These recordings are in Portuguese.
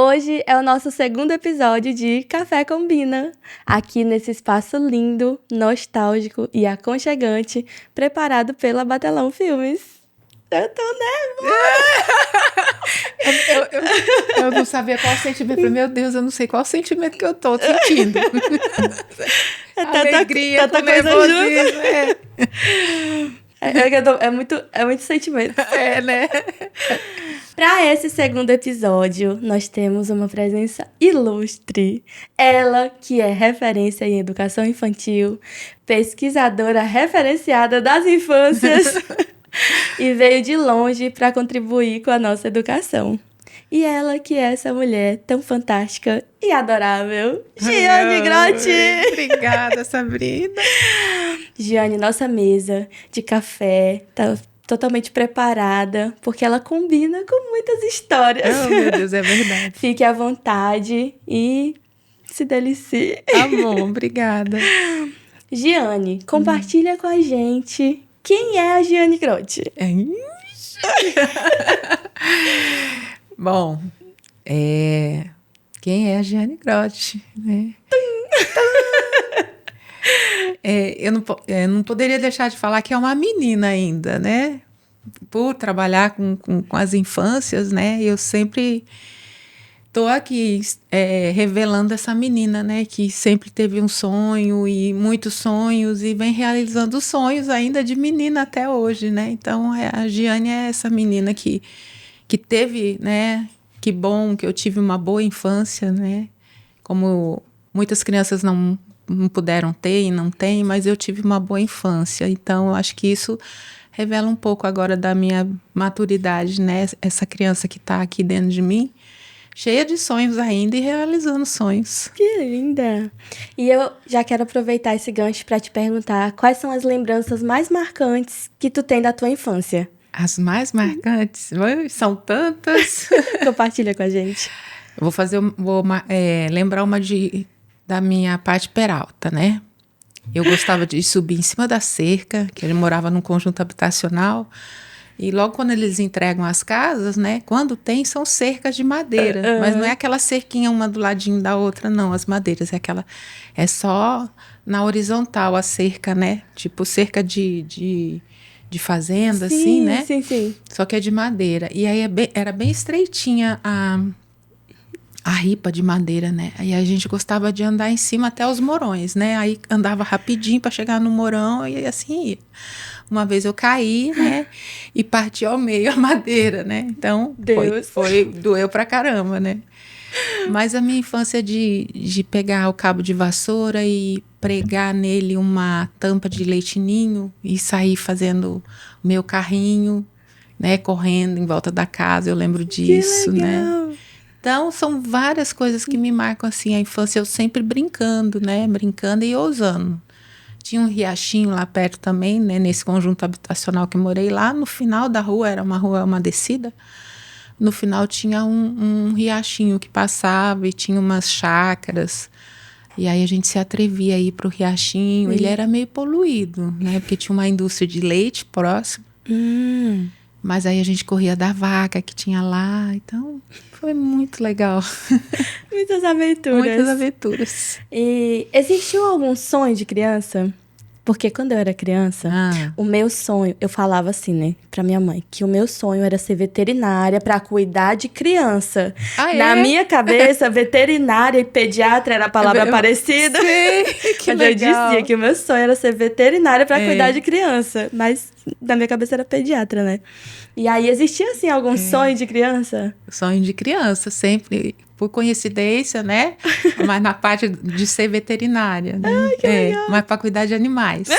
Hoje é o nosso segundo episódio de Café Combina, aqui nesse espaço lindo, nostálgico e aconchegante, preparado pela Batelão Filmes. Eu tô nervosa! Eu não sabia qual sentimento. Meu Deus, eu não sei qual sentimento que eu tô sentindo. Alegria, tanta com coisa nervosismo. É muito sentimento. É, né? Para esse segundo episódio, nós temos uma presença ilustre. Ela, que é referência em educação infantil, pesquisadora referenciada das infâncias e veio de longe para contribuir com a nossa educação. E ela, que é essa mulher tão fantástica e adorável, Giane Grotti. Obrigada, Sabrina. Giane, nossa mesa de café tá totalmente preparada, porque ela combina com muitas histórias. Oh, meu Deus, é verdade. Fique à vontade e se delicie. Tá bom, obrigada. Giane, compartilha com a gente quem é a Giane Grotti. Bom, quem é a Giane Grotti, né? Eu não poderia deixar de falar que é uma menina ainda, né? Por trabalhar com as infâncias, né? Eu sempre estou aqui revelando essa menina, né? Que sempre teve um sonho e muitos sonhos e vem realizando sonhos ainda de menina até hoje, né? Então, a Giane é essa menina que teve, né? Que bom que eu tive uma boa infância, né? Como muitas crianças não puderam ter e não têm, mas eu tive uma boa infância. Então, eu acho que isso revela um pouco agora da minha maturidade, né? Essa criança que está aqui dentro de mim, cheia de sonhos ainda e realizando sonhos. Que linda! E eu já quero aproveitar esse gancho para te perguntar quais são as lembranças mais marcantes que tu tem da tua infância? As mais marcantes? São tantas. Compartilha com a gente. Eu vou lembrar uma da minha parte peralta, né? Eu gostava de subir em cima da cerca, que ele morava num conjunto habitacional, e logo quando eles entregam as casas, né? Quando tem, são cercas de madeira, mas não é aquela cerquinha uma do ladinho da outra, não, as madeiras, é só na horizontal a cerca, né? Tipo cerca de fazenda, sim, assim, né? Sim. Só que é de madeira. E aí era bem estreitinha a ripa de madeira, né? Aí a gente gostava de andar em cima até os morões, né? Aí andava rapidinho para chegar no morão e assim ia. Uma vez eu caí, né? E parti ao meio a madeira, né? Então, doeu pra caramba, né? Mas a minha infância de pegar o cabo de vassoura e pregar nele uma tampa de leite ninho e sair fazendo o meu carrinho, né? Correndo em volta da casa, eu lembro disso, né? Então, são várias coisas que me marcam, assim, a infância, eu sempre brincando, né? Brincando e ousando. Tinha um riachinho lá perto também, né? Nesse conjunto habitacional que eu morei lá. No final da rua, era uma descida. No final tinha um riachinho que passava e tinha umas chácaras. E aí a gente se atrevia a ir pro riachinho. Ele era meio poluído, né? Porque tinha uma indústria de leite próximo. Mas aí a gente corria da vaca que tinha lá. Então, foi muito legal. Muitas aventuras. E existiu algum sonho de criança? Porque quando eu era criança, o meu sonho, eu falava assim, né, pra minha mãe, que o meu sonho era ser veterinária pra cuidar de criança. Na minha cabeça, veterinária e pediatra era a palavra parecida. Sei, que mas legal. eu dizia que o meu sonho era ser veterinária pra cuidar de criança. Mas na minha cabeça era pediatra, né? E aí, existia, assim, algum sonho de criança? Sonho de criança, sempre, por coincidência, né? Mas na parte de ser veterinária, né? Ai, que legal. Mas para cuidar de animais.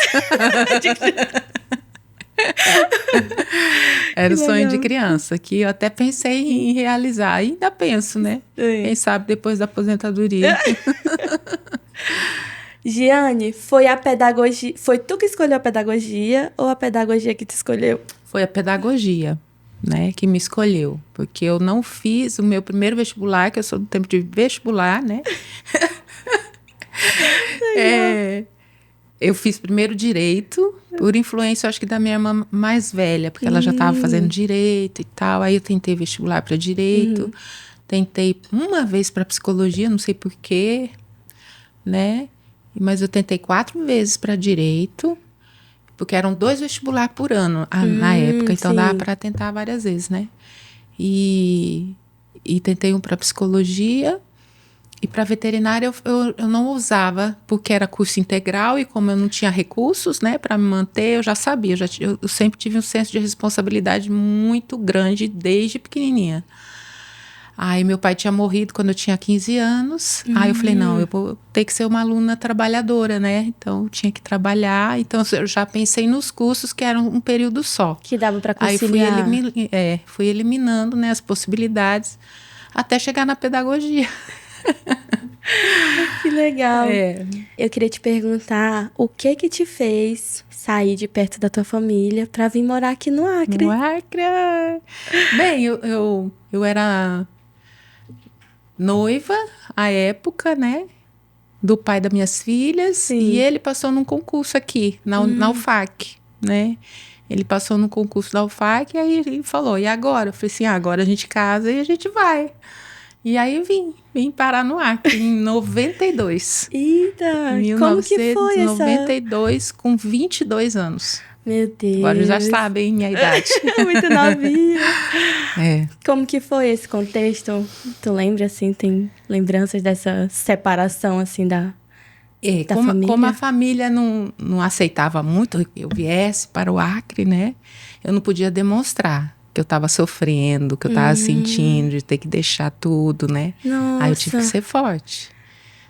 Era o sonho de criança, que eu até pensei em realizar. Ainda penso, né? Quem sabe depois da aposentadoria. Giane, foi tu que escolheu a pedagogia ou a pedagogia que te escolheu? Foi a pedagogia, né, que me escolheu. Porque eu não fiz o meu primeiro vestibular, que eu sou do tempo de vestibular, né? Eu fiz primeiro direito, por influência, acho que da minha irmã mais velha, porque ela já estava fazendo direito e tal. Aí eu tentei vestibular para direito. Tentei uma vez para psicologia, não sei porquê, né? Mas eu tentei 4 vezes para direito, porque eram 2 vestibulares por ano na época, então dava para tentar várias vezes, né? E tentei um para psicologia. E para veterinária eu não usava, porque era curso integral e como eu não tinha recursos, né, para me manter, eu já sabia. Eu sempre tive um senso de responsabilidade muito grande desde pequenininha. Aí meu pai tinha morrido quando eu tinha 15 anos. Aí eu falei, não, eu vou ter que ser uma aluna trabalhadora, né? Então eu tinha que trabalhar. Então eu já pensei nos cursos que eram um período só. Que dava para conciliar. Aí fui eliminando, né, as possibilidades até chegar na pedagogia. Que legal. Eu queria te perguntar o que te fez sair de perto da tua família para vir morar aqui no Acre? No Acre. Bem, eu era noiva à época, né? Do pai das minhas filhas. Sim. E ele passou num concurso aqui, na UFAC, né? Ele passou no concurso da UFAC e aí ele falou, e agora? Eu falei assim, agora a gente casa e a gente vai. E aí vim parar no Acre em 92. Eita, como que foi essa? 92 com 22 anos. Meu Deus. Agora já sabem minha idade. Muito novinha. Como que foi esse contexto? Tu lembra, assim, tem lembranças dessa separação, assim, da família? Como a família não aceitava muito que eu viesse para o Acre, né? Eu não podia demonstrar que eu estava sofrendo, que eu estava sentindo, de ter que deixar tudo, né? Nossa. Aí eu tive que ser forte.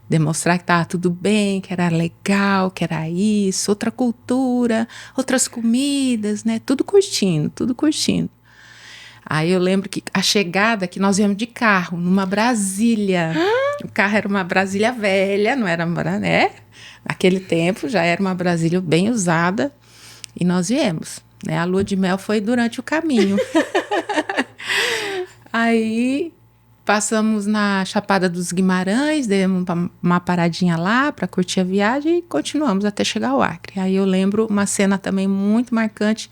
Demonstrar que estava tudo bem, que era legal, que era isso, outra cultura, outras comidas, né? Tudo curtindo, tudo curtindo. Aí eu lembro que a chegada, que nós viemos de carro, numa Brasília. O carro era uma Brasília velha, não era, né? Naquele tempo já era uma Brasília bem usada. E nós viemos, né? A lua de mel foi durante o caminho. Aí passamos na Chapada dos Guimarães, demos uma paradinha lá para curtir a viagem e continuamos até chegar ao Acre. Aí eu lembro uma cena também muito marcante,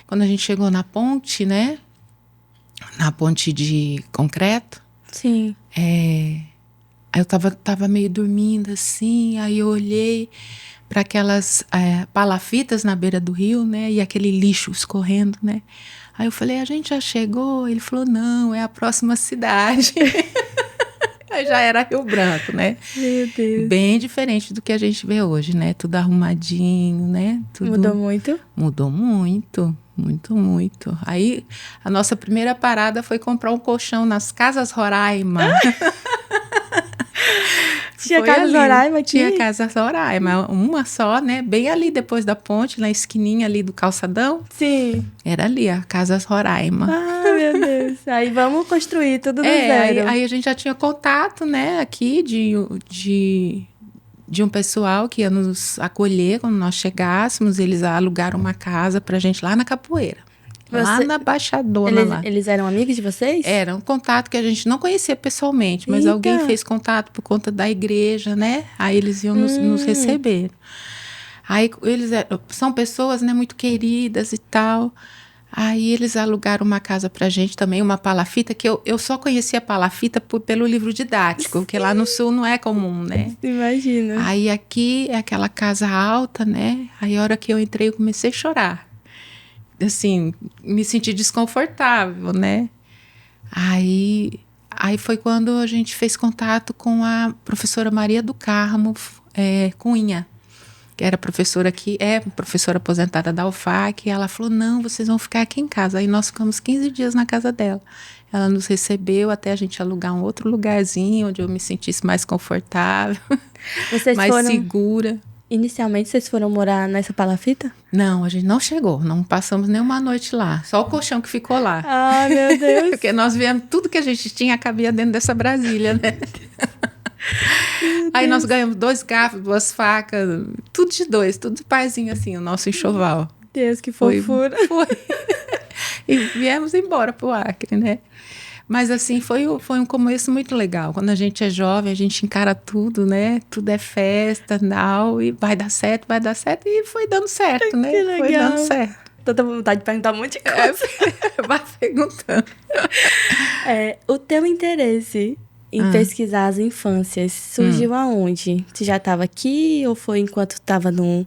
quando a gente chegou na ponte, né? Na ponte de concreto. Sim. Aí eu tava meio dormindo assim, aí eu olhei para aquelas palafitas na beira do rio, né? E aquele lixo escorrendo, né? Aí eu falei, a gente já chegou? Ele falou, não, é a próxima cidade. Aí já era Rio Branco, né? Meu Deus. Bem diferente do que a gente vê hoje, né? Tudo arrumadinho, né? Mudou muito? Mudou muito, muito, muito. Aí a nossa primeira parada foi comprar um colchão nas Casas Roraima. Tinha Casas Roraima aqui? Tinha Casas Roraima, uma só, né? Bem ali depois da ponte, na esquininha ali do calçadão. Sim. Era ali, a Casas Roraima. Ah, meu Deus. Aí vamos construir tudo do zero. Aí a gente já tinha contato, né, aqui de um pessoal que ia nos acolher quando nós chegássemos. Eles alugaram uma casa pra gente lá na Capoeira. Lá na Baixadona. Eles eram amigos de vocês? Era um contato que a gente não conhecia pessoalmente, mas alguém fez contato por conta da igreja, né? Aí eles iam nos receber. Aí eles são pessoas, né, muito queridas e tal. Aí eles alugaram uma casa pra gente também, uma palafita, que eu só conhecia palafita pelo livro didático, porque lá no sul não é comum, né? Imagina. Aí aqui é aquela casa alta, né? Aí a hora que eu entrei eu comecei a chorar. Assim, me senti desconfortável, né? Aí foi quando a gente fez contato com a professora Maria do Carmo Cunha, que era professora aqui, professora aposentada da UFAC, e ela falou, não, vocês vão ficar aqui em casa. Aí nós ficamos 15 dias na casa dela. Ela nos recebeu até a gente alugar um outro lugarzinho, onde eu me sentisse mais confortável, mais segura. Inicialmente, vocês foram morar nessa palafita? Não, a gente não chegou, não passamos nenhuma noite lá. Só o colchão que ficou lá. Ah, meu Deus. Porque nós viemos, tudo que a gente tinha cabia dentro dessa Brasília, né? Aí nós ganhamos 2 garfos, 2 facas, tudo de 2, tudo de parzinho assim, o nosso enxoval. Deus, que fofura. Foi. E viemos embora pro Acre, né? Mas assim, foi um começo muito legal. Quando a gente é jovem, a gente encara tudo, né? Tudo é festa, não, e vai dar certo. E foi dando certo, né? Que legal. Foi dando certo. Tô com vontade de perguntar um monte de coisa. Vai perguntando. O teu interesse em pesquisar as infâncias surgiu aonde? Tu já estava aqui ou foi enquanto estava no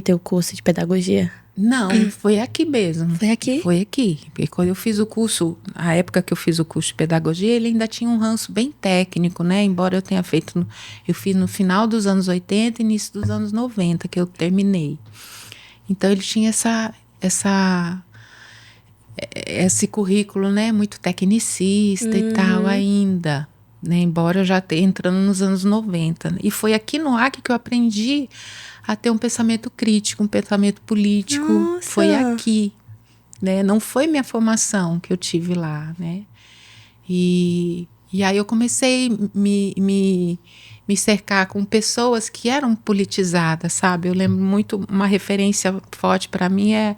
teu curso de pedagogia? Não, foi aqui mesmo. Foi aqui? Foi aqui. Porque quando eu fiz o curso, a época que eu fiz o curso de pedagogia, ele ainda tinha um ranço bem técnico, né? Embora eu tenha feito, eu fiz no final dos anos 80 e início dos anos 90, que eu terminei. Então ele tinha esse currículo, né? Muito tecnicista e tal ainda, né? Embora eu já esteja entrando nos anos 90. E foi aqui no AC que eu aprendi a ter um pensamento crítico, um pensamento político. Nossa. Foi aqui, né? Não foi minha formação que eu tive lá, né? E aí eu comecei a me cercar com pessoas que eram politizadas, sabe? Eu lembro muito, uma referência forte para mim é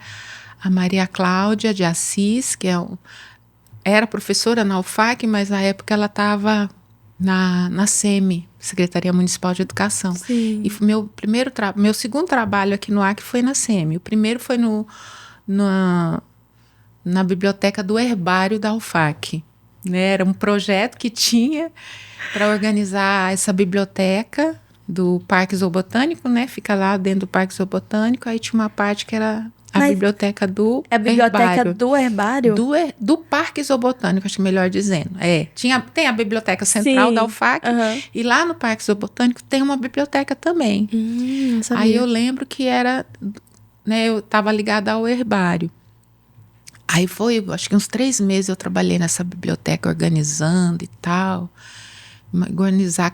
a Maria Cláudia de Assis, que era professora na UFAC, mas na época ela estava na SEMI, Secretaria Municipal de Educação. Sim. E meu segundo trabalho aqui no AC foi na SEMI. O primeiro foi na biblioteca do Herbário da UFAC. Né? Era um projeto que tinha para organizar essa biblioteca do Parque Zoobotânico, né? Fica lá dentro do Parque Zoobotânico. Aí tinha uma parte que era a biblioteca do É a biblioteca Herbário. do Herbário? Do Parque Zoobotânico, acho melhor dizendo. Tem a biblioteca central da UFAC, e lá no Parque Zoobotânico tem uma biblioteca também. Não sabia. Aí eu lembro que era, né, eu estava ligada ao Herbário. Aí acho que uns 3 meses eu trabalhei nessa biblioteca organizando e tal. Organizar,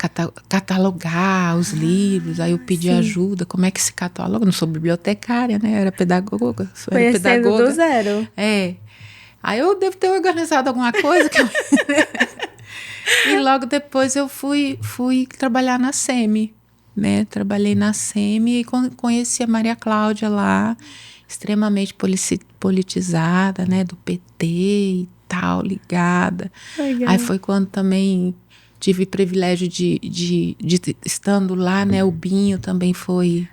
catalogar os livros. Aí eu pedi ajuda. Como é que se cataloga? Eu não sou bibliotecária, né? Eu era pedagoga. Conhecendo do zero. Aí eu devo ter organizado alguma coisa. E logo depois eu fui trabalhar na SEMI. Né? Trabalhei na SEMI e conheci a Maria Cláudia lá, extremamente politizada, né? Do PT e tal, ligada. Legal. Aí foi quando também tive o privilégio de estando lá, né? O Binho também foi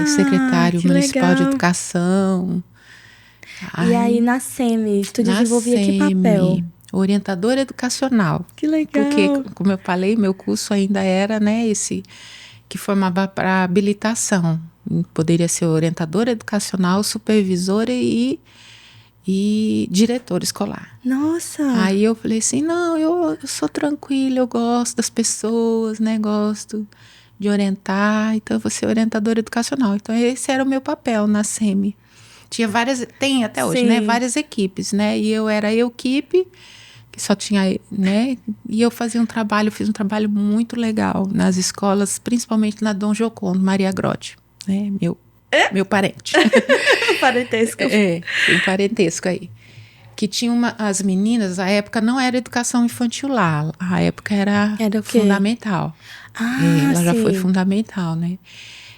secretário municipal de educação. E aí na SEMI, tu desenvolvia que papel? Orientadora educacional. Que legal. Porque, como eu falei, meu curso ainda era, né, esse que formava para habilitação. Poderia ser orientadora educacional, supervisora e diretora escolar. Nossa! Aí eu falei assim, não, eu sou tranquila, eu gosto das pessoas, né, gosto de orientar, então eu vou ser orientadora educacional. Então esse era o meu papel na SEMI. Tinha tem até hoje, né, várias equipes, né, e eu era a equipe, que só tinha, né, e eu fiz um trabalho muito legal nas escolas, principalmente na Dom Giocondo, Maria Grotti, né, meu parente. Parentesco. Tem parentesco aí. Que tinha as meninas, a época não era educação infantil lá, a época era o quê? fundamental. Ela já foi fundamental, né?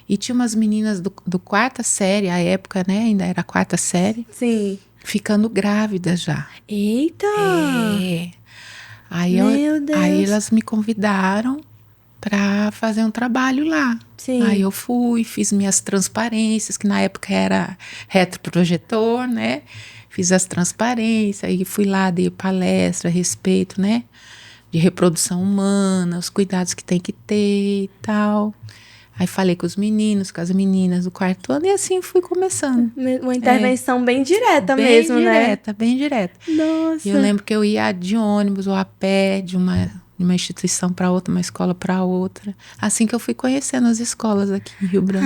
E tinha umas meninas do 4ª série, a época, né, ainda era a 4ª série. Sim. Ficando grávidas já. Eita! Aí elas me convidaram para fazer um trabalho lá. Sim. Aí eu fiz minhas transparências, que na época era retroprojetor, né? Fiz as transparências, aí fui lá, dei palestra a respeito, né? De reprodução humana, os cuidados que tem que ter e tal. Aí falei com os meninos, com as meninas do 4º ano, e assim fui começando. Uma intervenção bem direta mesmo, né? Bem direta. Nossa! E eu lembro que eu ia de ônibus ou a pé, de uma instituição para outra, uma escola para outra. Assim que eu fui conhecendo as escolas aqui em Rio Branco.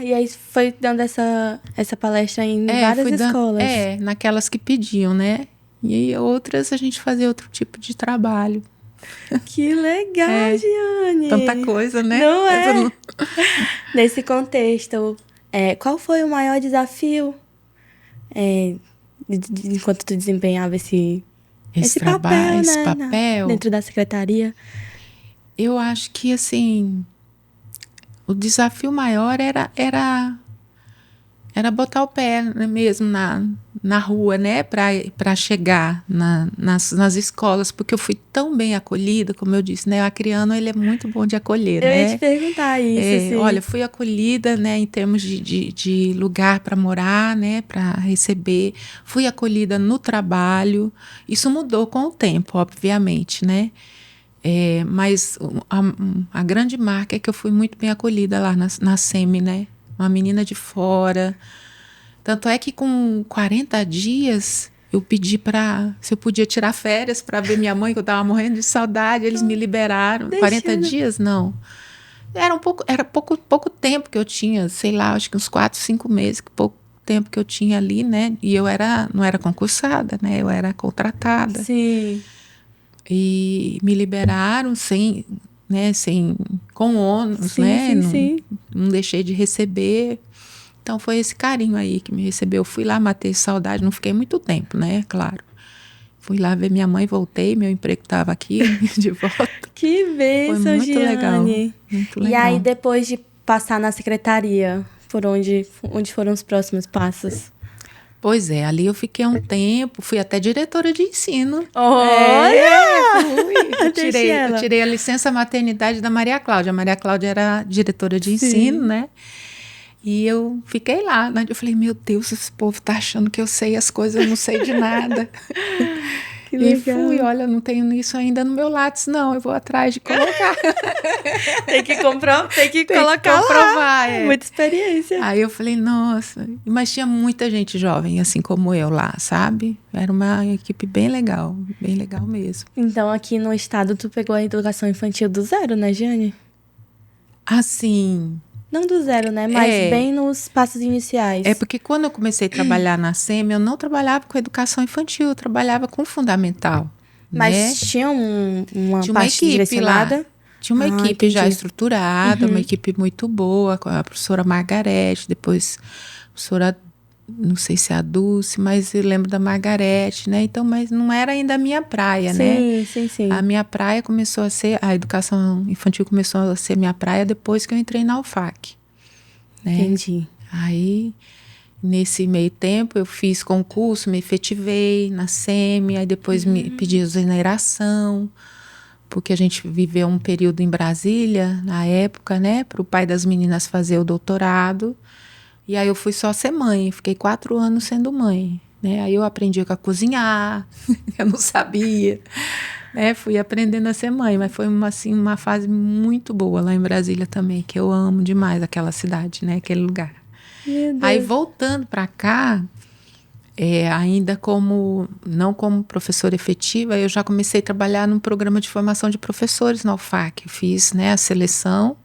E aí foi dando essa palestra em várias escolas. Naquelas que pediam, né? E outras a gente fazia outro tipo de trabalho. Que legal, Giane! Tanta coisa, né? Não é? Nesse contexto, qual foi o maior desafio enquanto tu desempenhava esse trabalho, papel, esse papel? Dentro da secretaria? Eu acho que, assim, o desafio maior era Era botar o pé, né, mesmo na rua, né, para chegar nas escolas, porque eu fui tão bem acolhida, como eu disse, né, o acreano, ele é muito bom de acolher, Eu ia te né. perguntar isso, assim. Olha, fui acolhida, né, em termos de lugar para morar, né, para receber, fui acolhida no trabalho, isso mudou com o tempo, obviamente, né, mas a grande marca é que eu fui muito bem acolhida lá na SEMI, né, uma menina de fora. Tanto é que com 40 dias eu pedi se eu podia tirar férias para ver minha mãe, que eu estava morrendo de saudade, eles me liberaram. 40 Deixando. dias, não. Era pouco tempo que eu tinha, sei lá, acho que uns 4, 5 meses, pouco tempo que eu tinha ali, né? E eu não era concursada, né? Eu era contratada. Sim. E me liberaram com ônus, Sim, né? sim, sim. Não deixei de receber. Então foi esse carinho aí que me recebeu. Fui lá, matei saudade, não fiquei muito tempo, né? Claro. Fui lá ver minha mãe, voltei, meu emprego estava aqui de volta. Que Foi bênção, muito legal, Giane. muito E aí, legal. depois de passar na secretaria, onde foram os próximos passos? Pois é, ali eu fiquei um tempo, fui até diretora de ensino. Olha! Fui. Eu Deixe tirei, eu ela. tirei a licença maternidade da Maria Cláudia. A Maria Cláudia era diretora de ensino, Sim. né? E eu fiquei lá, né? Eu falei, meu Deus, esse povo tá achando que eu sei as coisas, eu não sei de nada. Que E legal. fui, olha, não tenho isso ainda no meu Lattes, não. Eu vou atrás de colocar. Tem que tem que Tem que colocar comprovar, lá. Muita experiência. Aí eu falei, nossa. Mas tinha muita gente jovem, assim como eu lá, sabe? Era uma equipe bem legal mesmo. Então, aqui no estado, tu pegou a educação infantil do zero, né, Giane? Assim, Não do zero, né? Mas bem nos passos iniciais. porque quando eu comecei a trabalhar na SEMI, eu não trabalhava com educação infantil, eu trabalhava com fundamental, né? Mas tinha uma Tinha uma parte equipe lá. direcionada? Tinha uma Ah, equipe já entendi. estruturada, uma equipe muito boa, com a professora Margarete, depois a professora, não sei se é a Dulce, mas eu lembro da Margarete, né? Então, mas não era ainda a minha praia, né? Sim, sim, sim. A minha praia começou a ser, a educação infantil começou a ser minha praia depois que eu entrei na UFAC, né? Entendi. Aí, nesse meio tempo, eu fiz concurso, me efetivei na SEMI, aí depois me pedi exoneração, porque a gente viveu um período em Brasília, na época, né, para o pai das meninas fazer o doutorado. E aí eu fui só ser mãe, fiquei 4 anos sendo mãe, né? Aí eu aprendi a cozinhar, eu não sabia, né? Fui aprendendo a ser mãe, mas foi uma fase muito boa lá em Brasília também, que eu amo demais aquela cidade, né? Aquele lugar. Meu Deus. Aí voltando para cá, ainda não como professora efetiva, eu já comecei a trabalhar num programa de formação de professores na UFAC. Eu fiz, né, a seleção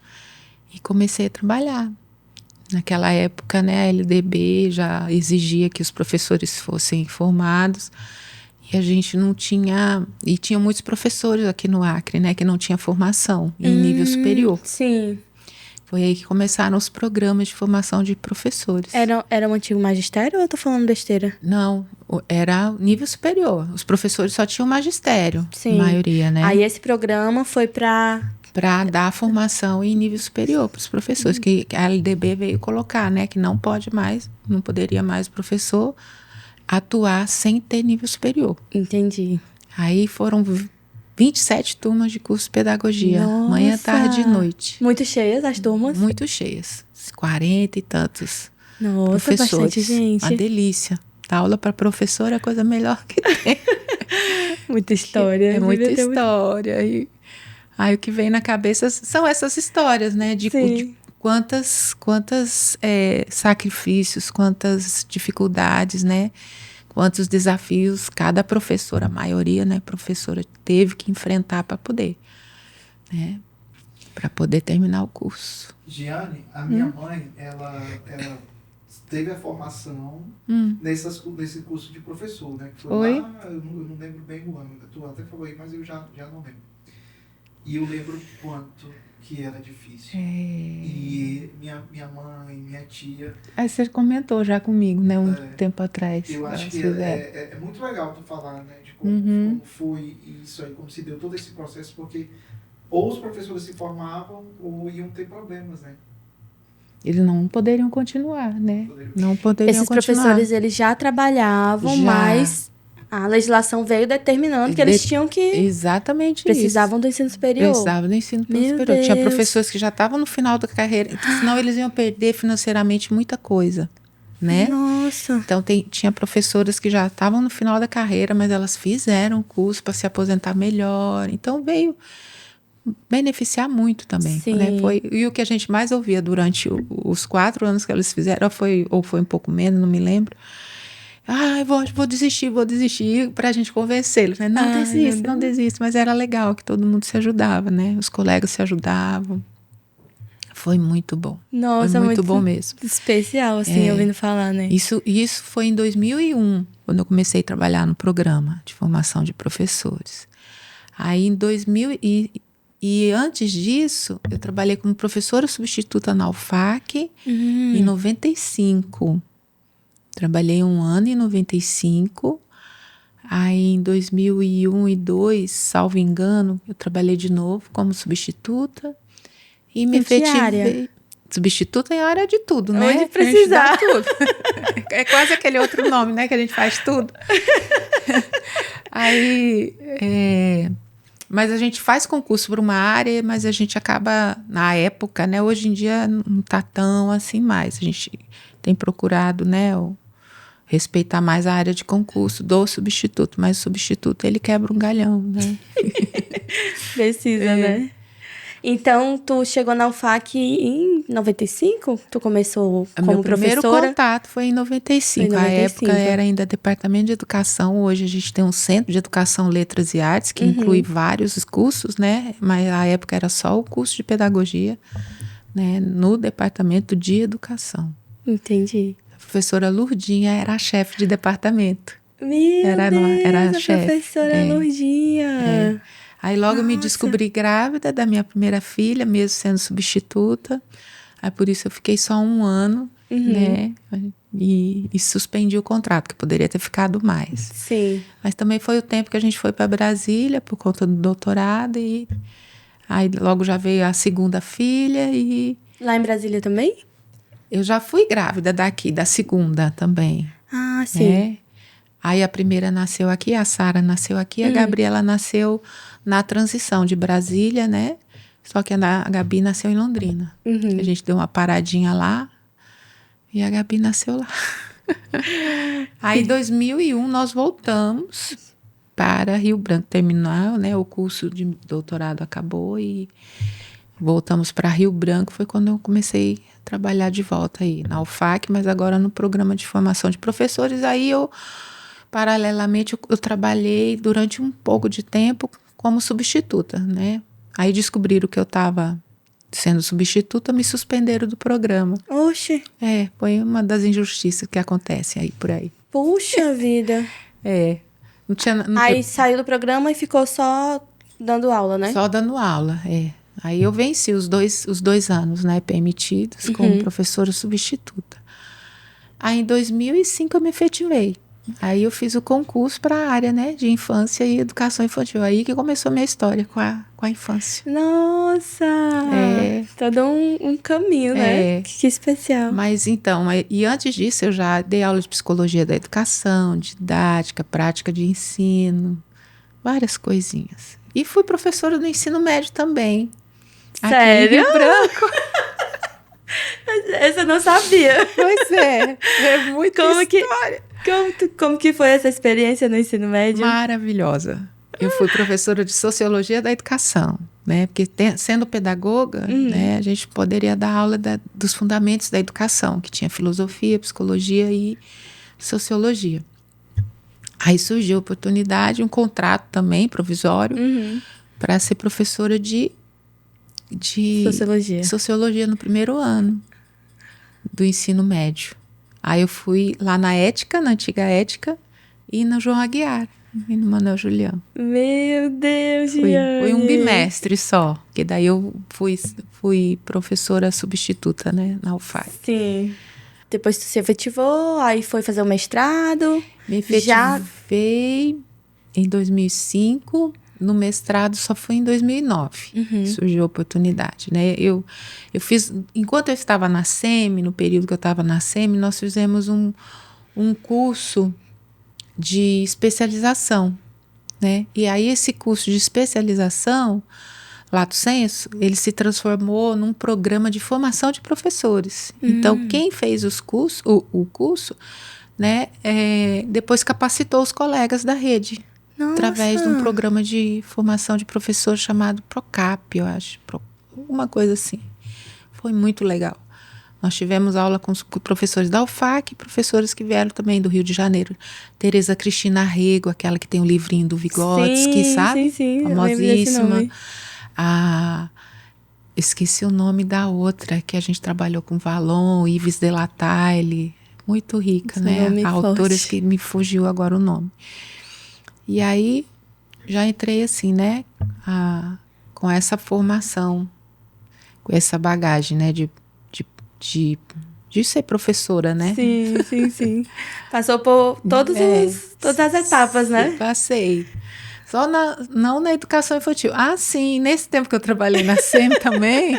e comecei a trabalhar. Naquela época, né, a LDB já exigia que os professores fossem formados e a gente não tinha... E tinha muitos professores aqui no Acre, né, que não tinha formação em nível superior. Sim. Foi aí que começaram os programas de formação de professores. Era um antigo magistério ou eu tô falando besteira? Não, era nível superior. Os professores só tinham magistério, Sim. a maioria, né? Aí esse programa foi para dar formação em nível superior para os professores, que a LDB veio colocar, né? Que não poderia mais o professor atuar sem ter nível superior. Entendi. Aí foram 27 turmas de curso de pedagogia, Nossa. manhã, tarde e noite. Muito cheias as turmas? Muito cheias, 40 e tantos. Nossa, professores. bastante gente. Uma delícia. Dar aula para professor é a coisa melhor que tem. Muita história. É muita história. E aí o que vem na cabeça são essas histórias, né? De quantas sacrifícios, quantas dificuldades, né? Quantos desafios cada professora, a maioria, né, professora, teve que enfrentar para poder, né? Para poder terminar o curso. Giane, a minha mãe, ela teve a formação nesse curso de professor, né? Que foi lá, eu não lembro bem o ano, tu até falou aí, mas eu já não lembro. E eu lembro quanto que era difícil. E minha mãe, minha tia... Aí você comentou já comigo, né, tempo atrás. Eu acho que é muito legal tu falar, né, de como foi isso aí, como se deu todo esse processo, porque ou os professores se formavam ou iam ter problemas, né? Eles não poderiam continuar, né? Não poderiam Esses continuar. professores, eles já trabalhavam, mas a legislação veio determinando que eles tinham que... Exatamente precisavam do ensino superior. Precisavam do ensino Meu superior. Deus. Tinha professores que já estavam no final da carreira, senão eles iam perder financeiramente muita coisa, né? Nossa. Então, tinha professoras que já estavam no final da carreira, mas elas fizeram o curso para se aposentar melhor. Então, veio beneficiar muito também, Sim. né? E o que a gente mais ouvia durante os 4 anos que eles fizeram, ou foi um pouco menos, não me lembro. Vou desistir, para a gente convencê-los, né? Não desista, mas era legal que todo mundo se ajudava, né? Os colegas se ajudavam. Foi muito bom. Nossa, foi muito bom mesmo. Especial, assim, ouvindo falar, né? Isso foi em 2001, quando eu comecei a trabalhar no programa de formação de professores. Aí em 2000 e antes disso, eu trabalhei como professora substituta na UFAC em 95. Trabalhei 1 ano em 95. Aí em 2001 e 2002, salvo engano, eu trabalhei de novo como substituta. E me efetivei. Substituta em área de tudo, né? Onde precisar. Tudo. É quase aquele outro nome, né? Que a gente faz tudo. Aí... Mas a gente faz concurso para uma área, mas a gente acaba, na época, né? Hoje em dia não está tão assim mais. A gente tem procurado, né? Respeitar mais a área de concurso do substituto. Mas o substituto, ele quebra um galhão, né? Precisa, né? Então, tu chegou na UFAC em 95? Tu começou como professora? Meu primeiro contato foi em 95. A época era ainda Departamento de Educação. Hoje a gente tem um Centro de Educação, Letras e Artes, que inclui vários cursos, né? Mas a época era só o curso de Pedagogia, né? No Departamento de Educação. Entendi. A professora Lurdinha era a chefe de departamento. Era a chefe. Professora Lurdinha. Aí logo me descobri grávida da minha primeira filha, mesmo sendo substituta. Aí por isso eu fiquei só 1 ano, né? E suspendi o contrato, que poderia ter ficado mais. Sim. Mas também foi o tempo que a gente foi para Brasília por conta do doutorado. E aí logo já veio a segunda filha e... Lá em Brasília também? Eu já fui grávida daqui, da segunda também. Ah, sim. Né? Aí a primeira nasceu aqui, a Sara nasceu aqui, a Gabriela nasceu na transição de Brasília, né? Só que a Gabi nasceu em Londrina. A gente deu uma paradinha lá e a Gabi nasceu lá. Aí em 2001 nós voltamos para Rio Branco terminar, né? O curso de doutorado acabou e voltamos para Rio Branco. Foi quando eu comecei a trabalhar de volta aí na UFAC, mas agora no programa de formação de professores. Aí paralelamente, eu trabalhei durante um pouco de tempo como substituta, né? Aí descobriram que eu estava sendo substituta, me suspenderam do programa. Oxe. Foi uma das injustiças que acontecem aí por aí. Puxa vida. Não tinha, aí saiu do programa e ficou só dando aula, né? Só dando aula, Aí eu venci os dois anos, né, permitidos como professora substituta. Aí em 2005 eu me efetivei. Aí eu fiz o concurso para a área, né, de infância e educação infantil. Aí que começou a minha história com a infância. Nossa! Todo um caminho, né? Que especial. Mas então, e antes disso eu já dei aula de psicologia da educação, didática, prática de ensino, várias coisinhas. E fui professora do ensino médio também. Sério? Aqui em Rio Branco. Essa eu não sabia. Pois é muita história. Como que foi essa experiência no ensino médio? Maravilhosa. Eu fui professora de Sociologia da Educação, né? Porque sendo pedagoga, né, a gente poderia dar aula dos fundamentos da educação, que tinha filosofia, psicologia e sociologia. Aí surgiu a oportunidade, um contrato também provisório, para ser professora de sociologia no primeiro ano do ensino médio. Aí eu fui lá na Ética, na antiga Ética, e no João Aguiar, e no Manuel Julião. Meu Deus, Foi um bimestre só, porque daí eu fui professora substituta, né, na UFAC. Sim. Depois tu se efetivou, aí foi fazer o mestrado. Me efetivei em 2005. no mestrado só foi em 2009. Surgiu a oportunidade, né? Eu fiz, enquanto eu estava na SEMI, no período que eu estava na SEMI, nós fizemos um curso de especialização, né? E aí esse curso de especialização, lato sensu, ele se transformou num programa de formação de professores. Então, quem fez o curso, né, depois capacitou os colegas da rede. Nossa. Através de um programa de formação de professor chamado Procap, eu acho. Alguma coisa assim. Foi muito legal. Nós tivemos aula com os professores da UFAC, professores que vieram também do Rio de Janeiro. Tereza Cristina Rego, aquela que tem o livrinho do Vygotsky, sabe? Sim, famosíssima. Esqueci o nome da outra, que a gente trabalhou com Valon, Yves Delataille. Muito rica, né? A autora que me fugiu agora o nome. E aí, já entrei assim, né? Com essa formação, com essa bagagem, né? De ser professora, né? Sim. Passou por todas as etapas, né? Passei. Só não na educação infantil. Sim, nesse tempo que eu trabalhei na SEMI também,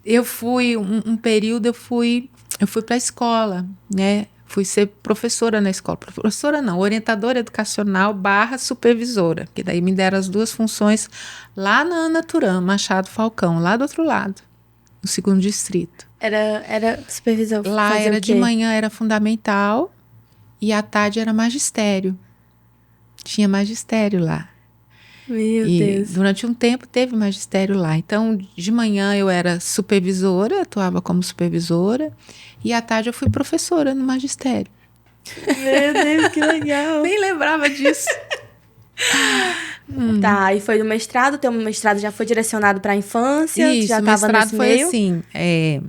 eu fui, um período eu fui para a escola, né? Fui ser professora na escola. Professora não, orientadora educacional / supervisora. Que daí me deram as duas funções lá na Ana Turan, Machado Falcão, lá do outro lado, no 2º distrito. Era supervisor. Lá era de manhã, era fundamental, e à tarde era magistério. Tinha magistério lá. Meu Deus. Durante um tempo teve magistério lá. Então, de manhã eu era supervisora, atuava como supervisora, e à tarde eu fui professora no magistério. Meu Deus, que legal. Nem lembrava disso. Tá, e foi no mestrado, teu mestrado já foi direcionado para a infância? Isso, já o mestrado foi meio? assim, é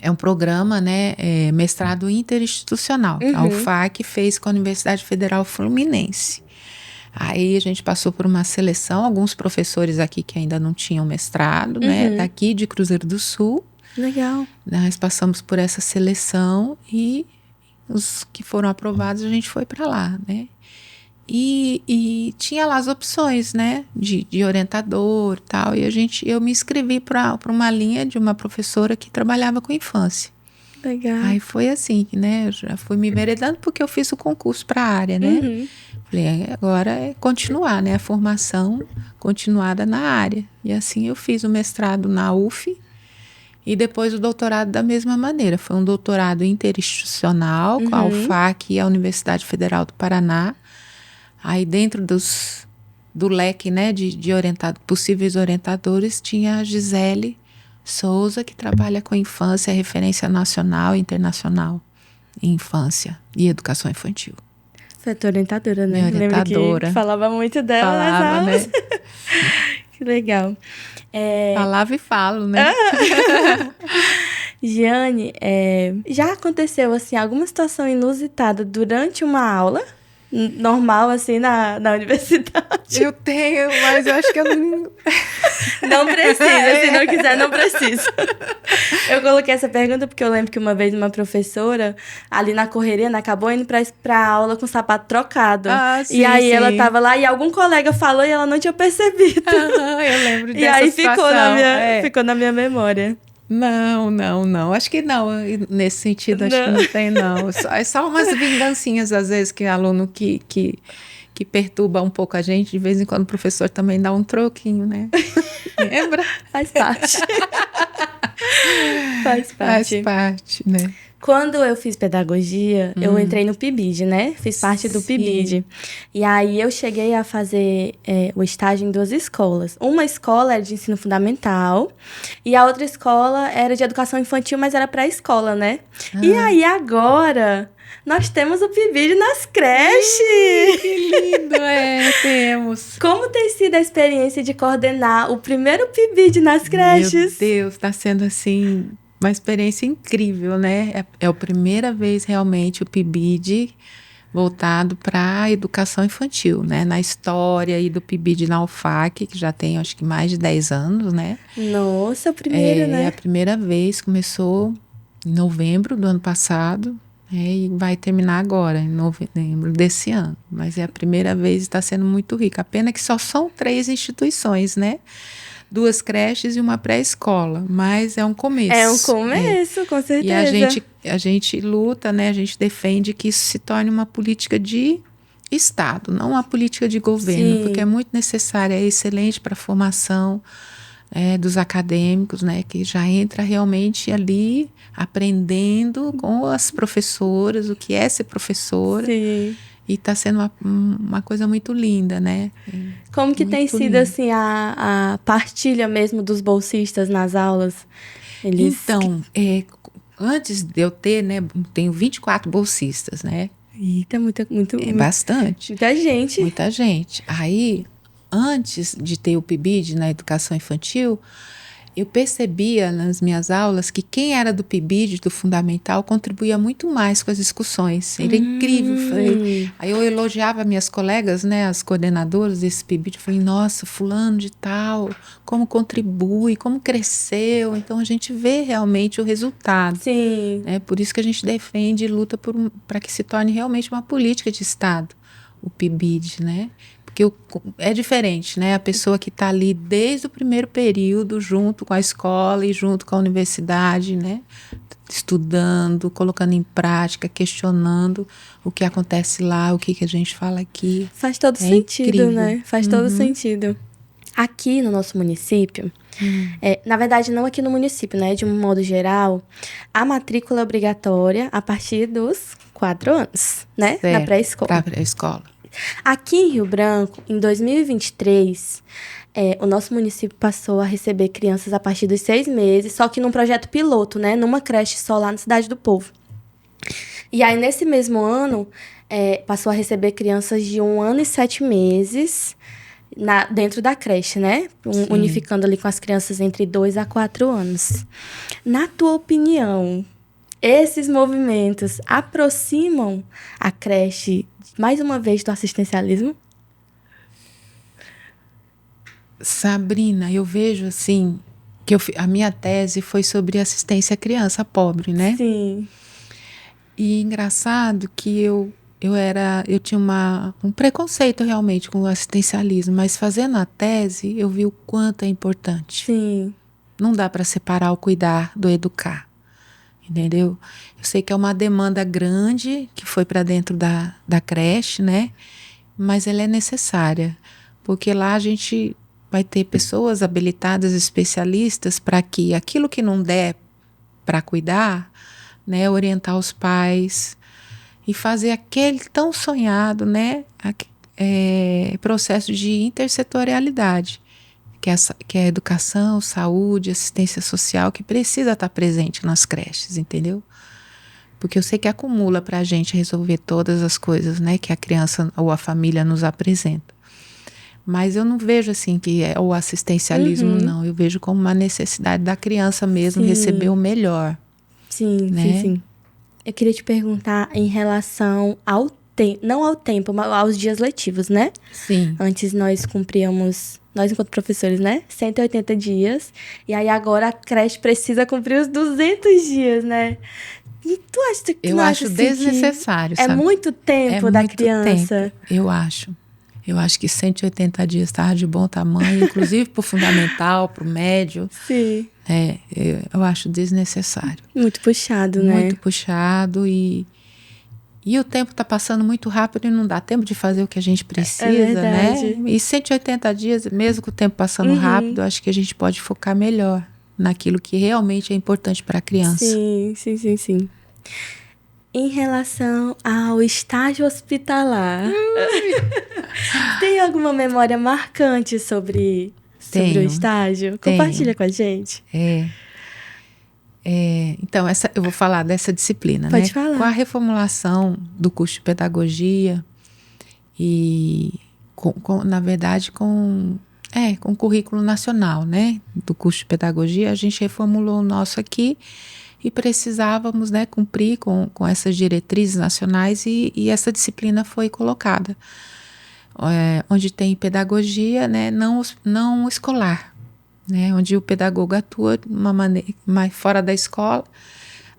um programa, né, mestrado interinstitucional. A UFAC fez com a Universidade Federal Fluminense. Aí a gente passou por uma seleção, alguns professores aqui que ainda não tinham mestrado, né, daqui de Cruzeiro do Sul. Legal. Nós passamos por essa seleção e os que foram aprovados a gente foi para lá, né. E tinha lá as opções, né, de orientador e tal, e eu me inscrevi para uma linha de uma professora que trabalhava com infância. Legal. Aí foi assim, né, eu já fui me enveredando porque eu fiz o concurso para a área, né. Falei, agora é continuar, né, a formação continuada na área. E assim eu fiz o mestrado na UF e depois o doutorado da mesma maneira. Foi um doutorado interinstitucional com a UFAC e a Universidade Federal do Paraná. Aí dentro do leque, né, de possíveis orientadores, tinha a Gisele Souza, que trabalha com infância, referência nacional e internacional em infância e educação infantil. Foi tua orientadora, né? Minha orientadora. Lembro que falava muito dela nas aulas. Né? Que legal. Falava e falo, né? Giane, já aconteceu, assim, alguma situação inusitada durante uma aula? Normal, assim, na universidade? Eu tenho, mas eu acho que eu não... Não precisa, se não quiser, não precisa. Eu coloquei essa pergunta porque eu lembro que uma vez uma professora, ali na correria, acabou indo pra aula com o sapato trocado. Sim, e aí ela tava lá e algum colega falou e ela não tinha percebido. Eu lembro dessa E aí situação. ficou na minha memória. Não. Acho que não. Nesse sentido, acho que não tem, não. É só umas vingancinhas, às vezes, que aluno que perturba um pouco a gente. De vez em quando o professor também dá um troquinho, né? Lembra? Faz parte. Faz parte, né? Quando eu fiz pedagogia, eu entrei no PIBID, né? Fiz parte do PIBID. E aí eu cheguei a fazer o estágio em 2 escolas. Uma escola era de ensino fundamental e a outra escola era de educação infantil, mas era pré-escola, né? E aí agora nós temos o PIBID nas creches! Que lindo, temos. Como tem sido a experiência de coordenar o primeiro PIBID nas creches? Meu Deus, tá sendo assim... uma experiência incrível, né? É a primeira vez realmente o PIBID voltado para a educação infantil, né? Na história aí do PIBID na UFAC, que já tem acho que mais de 10 anos, né? Nossa, o primeiro, né? É a primeira vez, começou em novembro do ano passado. E vai terminar agora, em novembro desse ano. Mas é a primeira vez e está sendo muito rica. A pena que só são 3 instituições, né? 2 creches e uma pré-escola, mas é um começo. É um começo, com certeza. E a gente luta, né? A gente defende que isso se torne uma política de Estado, não uma política de governo, Sim. porque é muito necessária, é excelente para a formação dos acadêmicos, né? Que já entra realmente ali aprendendo com as professoras, o que é ser professora. Sim. E está sendo uma coisa muito linda, né? Como que muito tem sido, linda. assim, a partilha mesmo dos bolsistas nas aulas? Então, antes de eu ter, né? Tenho 24 bolsistas, né? Eita, Bastante. Muita gente. Muita gente. Aí, antes de ter o PIBID na educação infantil, eu percebia nas minhas aulas que quem era do PIBID, do fundamental, contribuía muito mais com as discussões. Era incrível. Aí eu elogiava minhas colegas, né, as coordenadoras desse PIBID. Eu falei, nossa, fulano de tal, como contribui, como cresceu. Então, a gente vê realmente o resultado. Sim. Por isso que a gente defende e luta para que se torne realmente uma política de Estado, o PIBID, né? Porque é diferente, né? A pessoa que está ali desde o primeiro período, junto com a escola e junto com a universidade, né? Estudando, colocando em prática, questionando o que acontece lá, o que a gente fala aqui. Faz todo sentido, incrível. né? Faz todo sentido. Aqui no nosso município, na verdade não aqui no município, né? De um modo geral, a matrícula é obrigatória a partir dos 4 anos, né? Certo, na pré-escola. Para pré-escola. Aqui em Rio Branco, em 2023, o nosso município passou a receber crianças a partir dos 6 meses, só que num projeto piloto, né? Numa creche só lá na Cidade do Povo. E aí, nesse mesmo ano, passou a receber crianças de 1 ano e 7 meses dentro da creche, né? Unificando ali com as crianças entre 2 a 4 anos. Na tua opinião, esses movimentos aproximam a creche, mais uma vez, do assistencialismo? Sabrina, eu vejo assim, que a minha tese foi sobre assistência à criança pobre, né? Sim. E engraçado que eu tinha um preconceito realmente com o assistencialismo, mas fazendo a tese, eu vi o quanto é importante. Sim. Não dá para separar o cuidar do educar, entendeu? Eu sei que é uma demanda grande que foi para dentro da creche, né? Mas ela é necessária, porque lá a gente vai ter pessoas habilitadas, especialistas, para que aquilo que não der para cuidar, né, orientar os pais e fazer aquele tão sonhado, né, processo de intersetorialidade, que é a educação, saúde, assistência social, que precisa estar presente nas creches, entendeu? Porque eu sei que acumula para a gente resolver todas as coisas, né, que a criança ou a família nos apresenta. Mas eu não vejo assim que é o assistencialismo, não. Eu vejo como uma necessidade da criança mesmo receber o melhor. Sim, né? sim. Eu queria te perguntar em relação ao tempo, não ao tempo, mas aos dias letivos, né? Sim. Antes nós cumpríamos, nós enquanto professores, né? 180 dias. E aí agora a creche precisa cumprir os 200 dias, né? E tu acha que eu acho desnecessário, sabe? É muito tempo da criança. Tempo, eu acho. Eu acho que 180 dias está de bom tamanho, inclusive para o fundamental, para o médio. Sim. Eu acho desnecessário. Muito puxado, né? Muito puxado e o tempo está passando muito rápido e não dá tempo de fazer o que a gente precisa, né? E 180 dias, mesmo com o tempo passando rápido, acho que a gente pode focar melhor naquilo que realmente é importante para a criança. Sim. Em relação ao estágio hospitalar, tem alguma memória marcante sobre o estágio? Compartilha com a gente. Então, eu vou falar dessa disciplina, Pode né? falar. Com a reformulação do curso de pedagogia e, na verdade, com o currículo nacional, né? Do curso de pedagogia, a gente reformulou o nosso aqui e precisávamos, né, cumprir com essas diretrizes nacionais e essa disciplina foi colocada. Onde tem pedagogia, né, não escolar, né, onde o pedagogo atua de uma maneira mais fora da escola.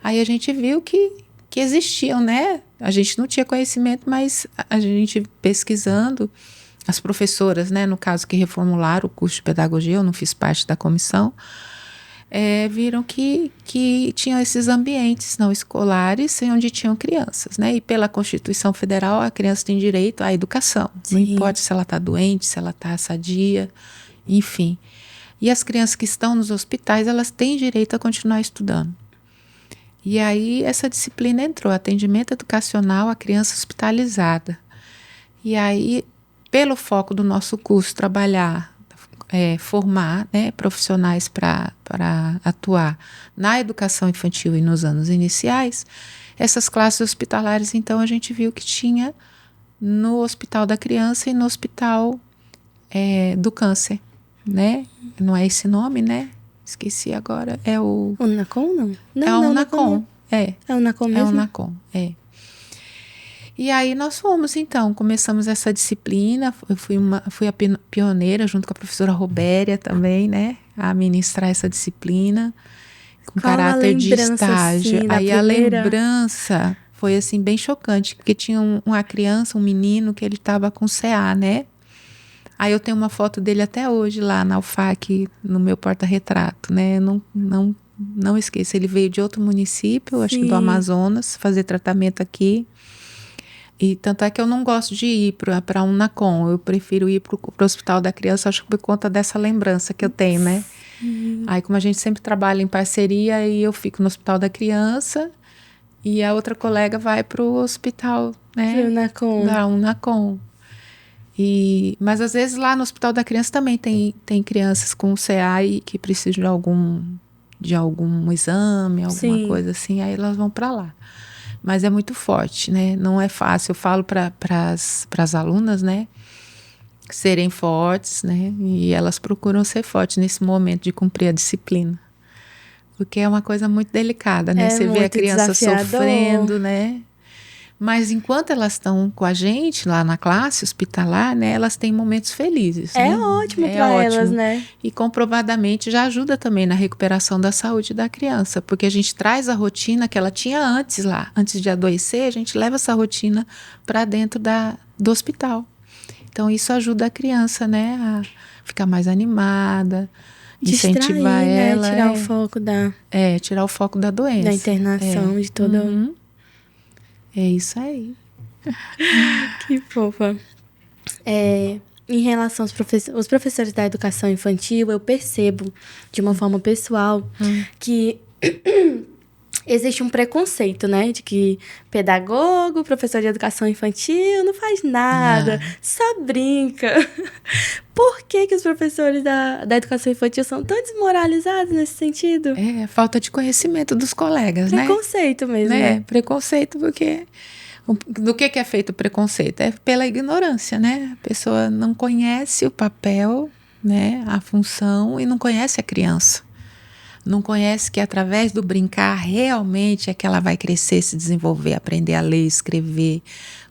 Aí a gente viu que que existiam, né? A gente não tinha conhecimento, mas a gente pesquisando, as professoras, né, no caso que reformularam o curso de pedagogia, eu não fiz parte da comissão, viram que tinham esses ambientes não escolares onde tinham crianças, né? E pela Constituição Federal, a criança tem direito à educação. Sim. Não importa se ela está doente, se ela está sadia, enfim. E as crianças que estão nos hospitais, elas têm direito a continuar estudando. E aí essa disciplina entrou, atendimento educacional à criança hospitalizada. E aí, pelo foco do nosso curso, trabalhar, formar, né, profissionais para atuar na educação infantil e nos anos iniciais, essas classes hospitalares, então, a gente viu que tinha no Hospital da Criança e no Hospital do Câncer, né? Não é esse nome, né? Esqueci agora. É o... Unacom, não? Não, é o Unacom. É o Unacom mesmo? É o Unacom, E aí nós fomos, então, começamos essa disciplina, eu fui a pioneira, junto com a professora Robéria também, né, a ministrar essa disciplina, com Qual caráter de estágio. Assim, aí primeira? A lembrança foi, assim, bem chocante, porque tinha uma criança, um menino, que ele estava com CA, né, aí eu tenho uma foto dele até hoje lá na UFAC, no meu porta-retrato, né, não esqueço, ele veio de outro município, acho que do Amazonas, fazer tratamento aqui. E tanto é que eu não gosto de ir para um Unacom, eu prefiro ir para o Hospital da Criança, acho que por conta dessa lembrança que eu tenho, né? Aí, como a gente sempre trabalha em parceria, aí eu fico no Hospital da Criança e a outra colega vai para o hospital, né? Da Unacom. Mas às vezes lá no Hospital da Criança também tem crianças com CA e que precisam de algum exame, alguma coisa assim, aí elas vão para lá. Mas é muito forte, né? Não é fácil. Eu falo para as alunas, né? Serem fortes, né? E elas procuram ser fortes nesse momento de cumprir a disciplina. Porque é uma coisa muito delicada, né? Você vê a criança sofrendo, né? Mas enquanto elas estão com a gente lá na classe hospitalar, né, elas têm momentos felizes. É né? ótimo para elas, né? E comprovadamente já ajuda também na recuperação da saúde da criança, porque a gente traz a rotina que ela tinha antes lá, antes de adoecer, a gente leva essa rotina para dentro do hospital. Então isso ajuda a criança, né, a ficar mais animada, incentivar ela, né? Tirar o foco tirar o foco da doença, da internação, de toda. É isso aí. Que fofa. Em relação aos professores da educação infantil, eu percebo, de uma forma pessoal, que existe um preconceito, né? De que pedagogo, professor de educação infantil não faz nada, só brinca. Por que os professores da educação infantil são tão desmoralizados nesse sentido? Falta de conhecimento dos colegas, né? Preconceito mesmo. Né? Preconceito, porque... Do que é feito o preconceito? É pela ignorância, né? A pessoa não conhece o papel, né? A função, e não conhece a criança. Não conhece que através do brincar realmente é que ela vai crescer, se desenvolver, aprender a ler, escrever,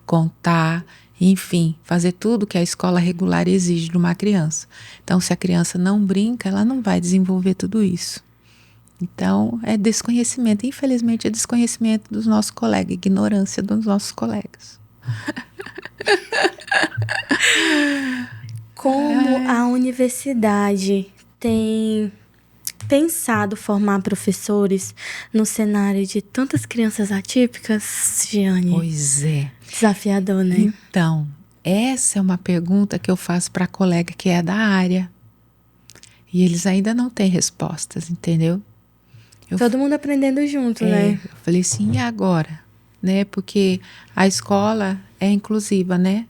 contar, enfim, fazer tudo que a escola regular exige de uma criança. Então, se a criança não brinca, ela não vai desenvolver tudo isso. Então, é desconhecimento. Infelizmente, é desconhecimento dos nossos colegas, ignorância dos nossos colegas. Como a universidade tem pensado formar professores no cenário de tantas crianças atípicas, Giane? Pois é. Desafiador, né? Então, essa é uma pergunta que eu faço para a colega que é da área. E eles ainda não têm respostas, entendeu? Todo mundo aprendendo junto, né? Eu falei assim, e agora? Né? Porque a escola é inclusiva, né?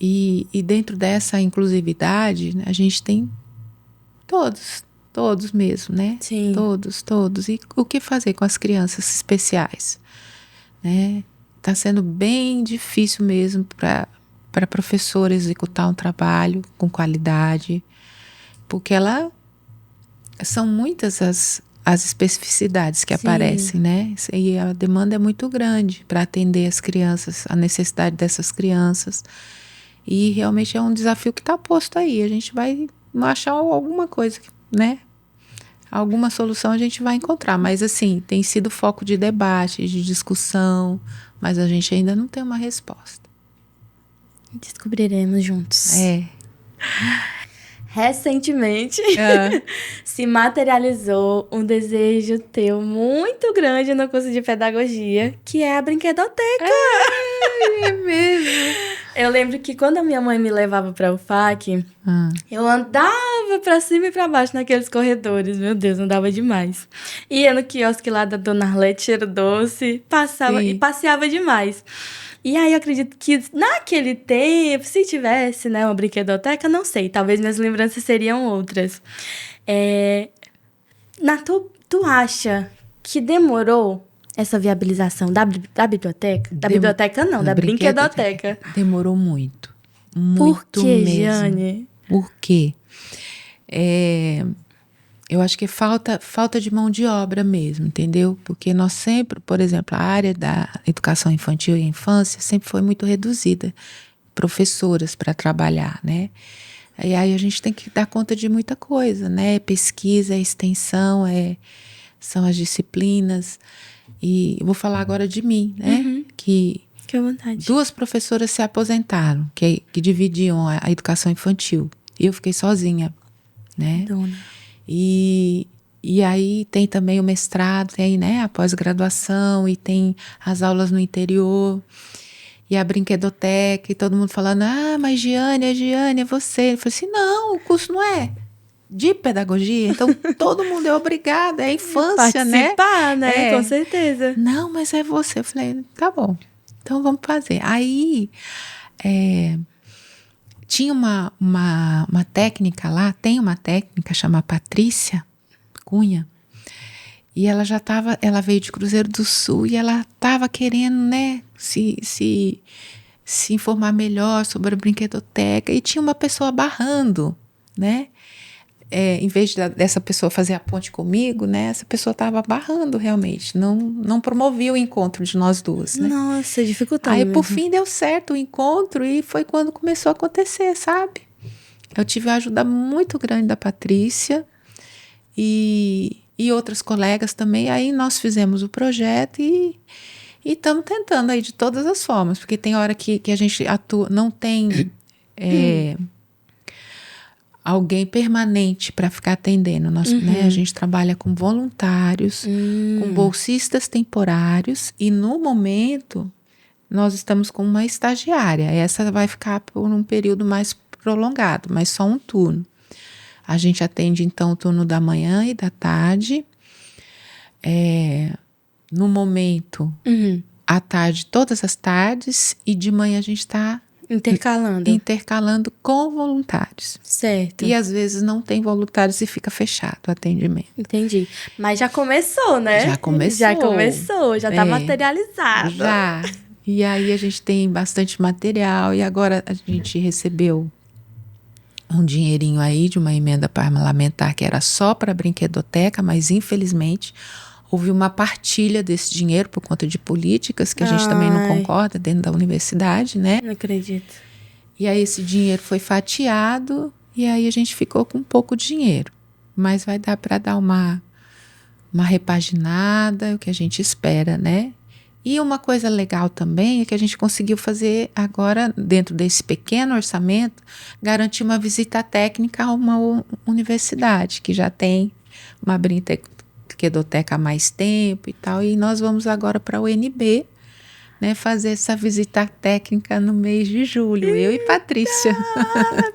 E dentro dessa inclusividade, a gente tem todos mesmo, né? Sim. Todos. E o que fazer com as crianças especiais? Né? Tá sendo bem difícil mesmo para a professora executar um trabalho com qualidade, porque são muitas as especificidades que aparecem, né? E a demanda é muito grande para atender as crianças, a necessidade dessas crianças. E realmente é um desafio que está posto aí. A gente vai achar alguma coisa, né? alguma solução a gente vai encontrar. Mas, assim, tem sido foco de debate, de discussão, mas a gente ainda não tem uma resposta. Descobriremos juntos. É. Recentemente, se materializou um desejo teu muito grande no curso de pedagogia, que é a brinquedoteca. É mesmo. Eu lembro que quando a minha mãe me levava pra UFAC, eu andava pra cima e pra baixo naqueles corredores. Meu Deus, andava demais. Ia no quiosque lá da Dona Arlete Cheiro Doce, passava e passeava demais. E aí eu acredito que naquele tempo, se tivesse, né, uma brinquedoteca, não sei, talvez minhas lembranças seriam outras. Tu acha que demorou essa viabilização da biblioteca? Da biblioteca não, da brinquedoteca. Demorou muito. Muito. Por quê, mesmo. Giane? Por quê? Eu acho que é falta de mão de obra mesmo, entendeu? Porque nós sempre, por exemplo, a área da educação infantil e infância sempre foi muito reduzida. Professoras para trabalhar, né? E aí a gente tem que dar conta de muita coisa, né? Pesquisa, extensão, são as disciplinas. E eu vou falar agora de mim, né? Que à vontade. 2 professoras se aposentaram, que dividiam a educação infantil. E eu fiquei sozinha, né? Dona. E aí tem também o mestrado, tem, né, a pós-graduação, e tem as aulas no interior, e a brinquedoteca, e todo mundo falando, mas Giane, é você. Eu falei assim, não, o curso não é de pedagogia, então todo mundo é obrigado, é infância, participar, né? Com certeza. Não, mas é você. Eu falei, tá bom, então vamos fazer. Aí, tinha uma técnica lá, tem uma técnica chamada Patrícia Cunha, e ela veio de Cruzeiro do Sul e ela estava querendo, né, se informar melhor sobre a brinquedoteca, e tinha uma pessoa barrando, né, em vez dessa pessoa fazer a ponte comigo, né, essa pessoa estava barrando realmente, não promovia o encontro de nós duas, né. Nossa, dificultando Aí, mesmo. por fim, deu certo o encontro e foi quando começou a acontecer, sabe? Eu tive a ajuda muito grande da Patrícia e outras colegas também. Aí nós fizemos o projeto e estamos tentando aí de todas as formas, porque tem hora que a gente atua, não tem alguém permanente para ficar atendendo. Né, a gente trabalha com voluntários, com bolsistas temporários, e no momento nós estamos com uma estagiária. Essa vai ficar por um período mais prolongado, mas só um turno. A gente atende então o turno da manhã e da tarde. No momento, à tarde, todas as tardes, e de manhã a gente está intercalando com voluntários. Certo. E às vezes não tem voluntários e fica fechado o atendimento. Entendi. Mas já começou, né? Já está materializado. Já. E aí a gente tem bastante material, e agora a gente recebeu um dinheirinho aí de uma emenda parlamentar que era só para a brinquedoteca, mas infelizmente houve uma partilha desse dinheiro por conta de políticas que a gente também não concorda dentro da universidade, né? Não acredito. E aí esse dinheiro foi fatiado e aí a gente ficou com pouco dinheiro. Mas vai dar para dar uma repaginada, o que a gente espera, né? E uma coisa legal também é que a gente conseguiu fazer agora, dentro desse pequeno orçamento, garantir uma visita técnica a uma universidade que já tem uma brinquedoteca há mais tempo e tal. E nós vamos agora para a UNB, né, fazer essa visita técnica no mês de julho, eu e Patrícia.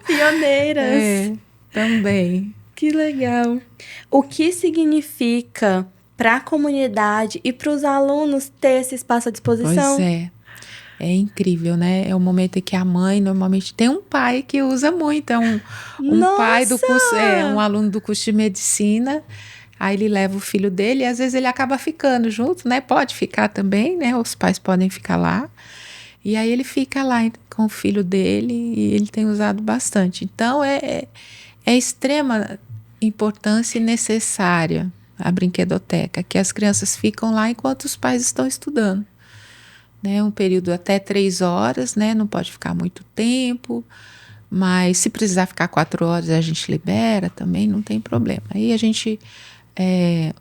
Pioneiras. Também. Que legal. O que significa para a comunidade e para os alunos ter esse espaço à disposição? Pois é. É incrível, né? É o momento em que a mãe normalmente tem um pai que usa muito. É um pai do curso, um aluno do curso de medicina. Aí ele leva o filho dele e às vezes ele acaba ficando junto, né? Pode ficar também, né? Os pais podem ficar lá. E aí ele fica lá com o filho dele e ele tem usado bastante. Então é extrema importância e necessária a brinquedoteca, que as crianças ficam lá enquanto os pais estão estudando. Né? Um período até 3 horas, né? Não pode ficar muito tempo, mas se precisar ficar 4 horas a gente libera também, não tem problema. Aí a gente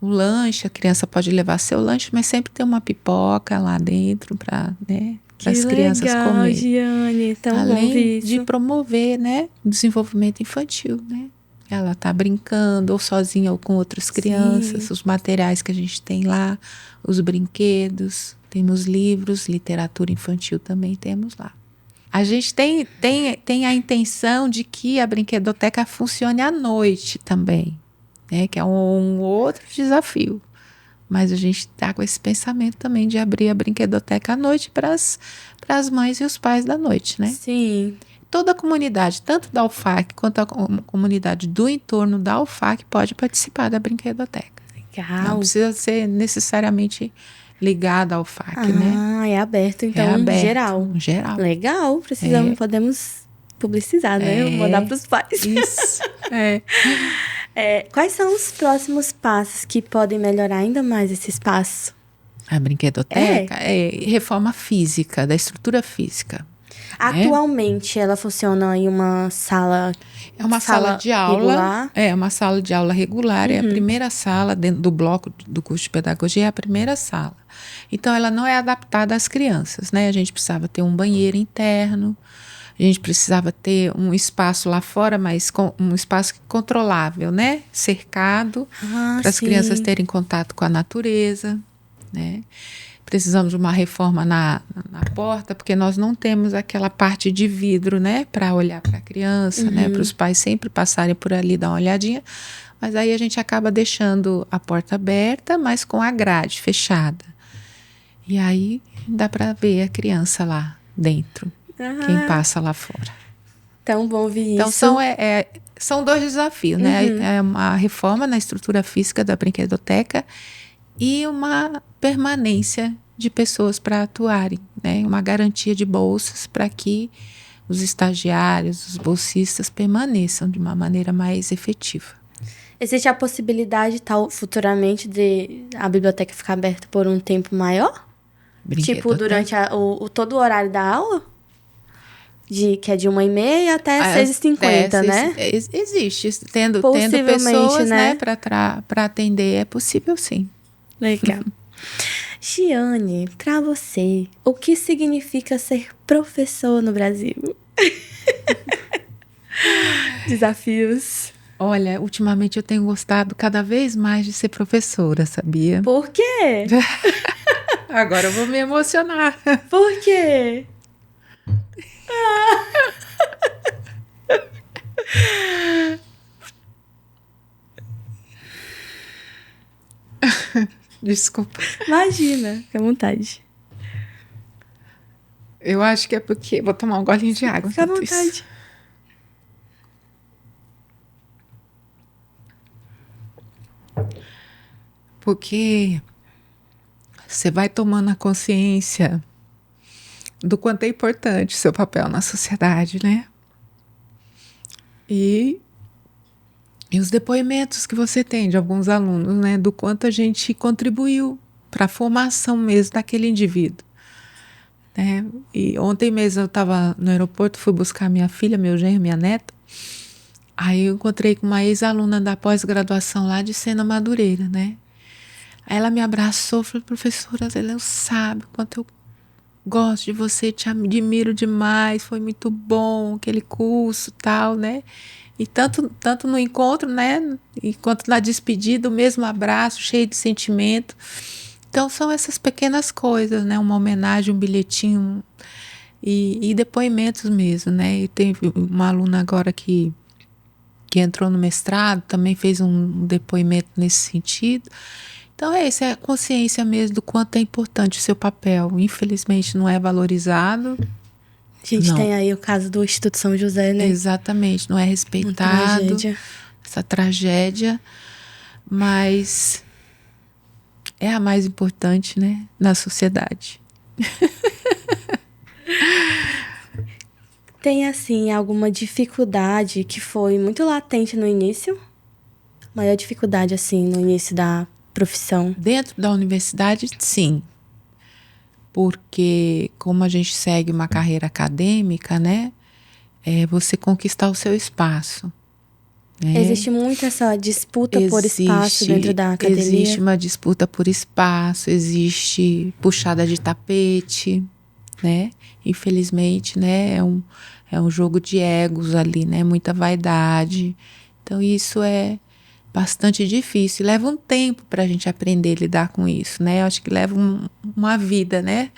O lanche, a criança pode levar seu lanche, mas sempre tem uma pipoca lá dentro para, né, as crianças comerem. Giane, tão Além bom de isso. promover, né, o desenvolvimento infantil, né? Ela tá brincando ou sozinha ou com outras crianças, os materiais que a gente tem lá, os brinquedos, temos livros, literatura infantil também temos lá. A gente tem a intenção de que a brinquedoteca funcione à noite também, né? Que é um outro desafio. Mas a gente está com esse pensamento também de abrir a brinquedoteca à noite para as mães e os pais da noite, né? Sim. Toda a comunidade, tanto da UFAC quanto a comunidade do entorno da UFAC, pode participar da brinquedoteca. Legal. Não precisa ser necessariamente ligada ao UFAC, né? É aberto, então, É aberto, geral. Geral. Legal, podemos publicizar, né? Mandar para os pais. Isso, Quais são os próximos passos que podem melhorar ainda mais esse espaço? A brinquedoteca é reforma física, da estrutura física. Atualmente, ela funciona em uma sala... É uma sala de aula. Regular. É uma sala de aula regular. É a primeira sala dentro do bloco do curso de pedagogia, é a primeira sala. Então, ela não é adaptada às crianças, né? A gente precisava ter um banheiro interno, a gente precisava ter um espaço lá fora, mas um espaço controlável, né? Cercado, para as crianças terem contato com a natureza, né? Precisamos de uma reforma na porta, porque nós não temos aquela parte de vidro, né? Para olhar para a criança, né? Para os pais sempre passarem por ali, dar uma olhadinha. Mas aí a gente acaba deixando a porta aberta, mas com a grade fechada. E aí dá para ver a criança lá dentro, quem passa lá fora. Tão bom ver então, isso. São dois desafios, né? É uma reforma na estrutura física da brinquedoteca e uma permanência de pessoas para atuarem, né? Uma garantia de bolsas para que os estagiários, os bolsistas permaneçam de uma maneira mais efetiva. Existe a possibilidade, futuramente, de a biblioteca ficar aberta por um tempo maior? Tipo, durante todo o horário da aula? Que é de 1h30 até 6h50, né? Existe. Tendo pessoas, né, para atender, é possível sim. Legal. Giane, para você, o que significa ser professor no Brasil? Desafios. Olha, ultimamente eu tenho gostado cada vez mais de ser professora, sabia? Por quê? Agora eu vou me emocionar. Por quê? Desculpa. Imagina, fica à vontade. Eu acho que é porque... Vou tomar um golinho de água. Fica à vontade. Isso. Porque você vai tomando a consciência do quanto é importante o seu papel na sociedade, né? E os depoimentos que você tem de alguns alunos, né? Do quanto a gente contribuiu para a formação mesmo daquele indivíduo, né? E ontem mesmo eu estava no aeroporto, fui buscar minha filha, meu genro, minha neta. Aí eu encontrei com uma ex-aluna da pós-graduação lá de Sena Madureira, né? Aí ela me abraçou e falou: professora, você não sabe o quanto eu gosto de você, te admiro demais, foi muito bom aquele curso e tal, né? E tanto no encontro, né? Quanto na despedida, o mesmo abraço, cheio de sentimento. Então são essas pequenas coisas, né? Uma homenagem, um bilhetinho e depoimentos mesmo, né? E tem uma aluna agora que entrou no mestrado, também fez um depoimento nesse sentido. Então essa é a consciência mesmo do quanto é importante o seu papel. Infelizmente não é valorizado. A gente tem aí o caso do Instituto São José, né? Exatamente, não é respeitado. Essa tragédia. Mas é a mais importante, né? Na sociedade. Tem, assim, alguma dificuldade que foi muito latente no início? Maior dificuldade, assim, no início da profissão? Dentro da universidade, sim. Porque como a gente segue uma carreira acadêmica, né? É você conquistar o seu espaço. Existe muito essa disputa por espaço dentro da academia. Existe uma disputa por espaço, existe puxada de tapete, né? Infelizmente, né? É um jogo de egos ali, né? Muita vaidade. Então, isso é bastante difícil. Leva um tempo para a gente aprender a lidar com isso, né? Eu acho que leva uma vida, né?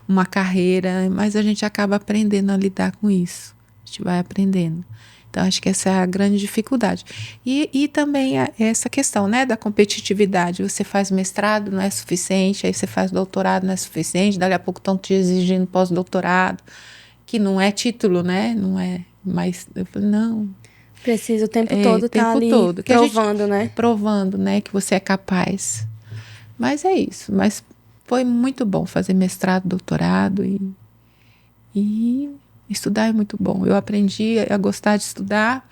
Uma carreira, mas a gente acaba aprendendo a lidar com isso. A gente vai aprendendo. Então, acho que essa é a grande dificuldade. E também essa questão, né, da competitividade. Você faz mestrado, não é suficiente, aí você faz doutorado, não é suficiente, dali a pouco estão te exigindo pós-doutorado, que não é título, né? Não é, mas eu falei, não. Precisa o tempo todo estar ali todo, provando, né? Provando, né, que você é capaz. Mas é isso. Mas foi muito bom fazer mestrado, doutorado e estudar é muito bom. Eu aprendi a gostar de estudar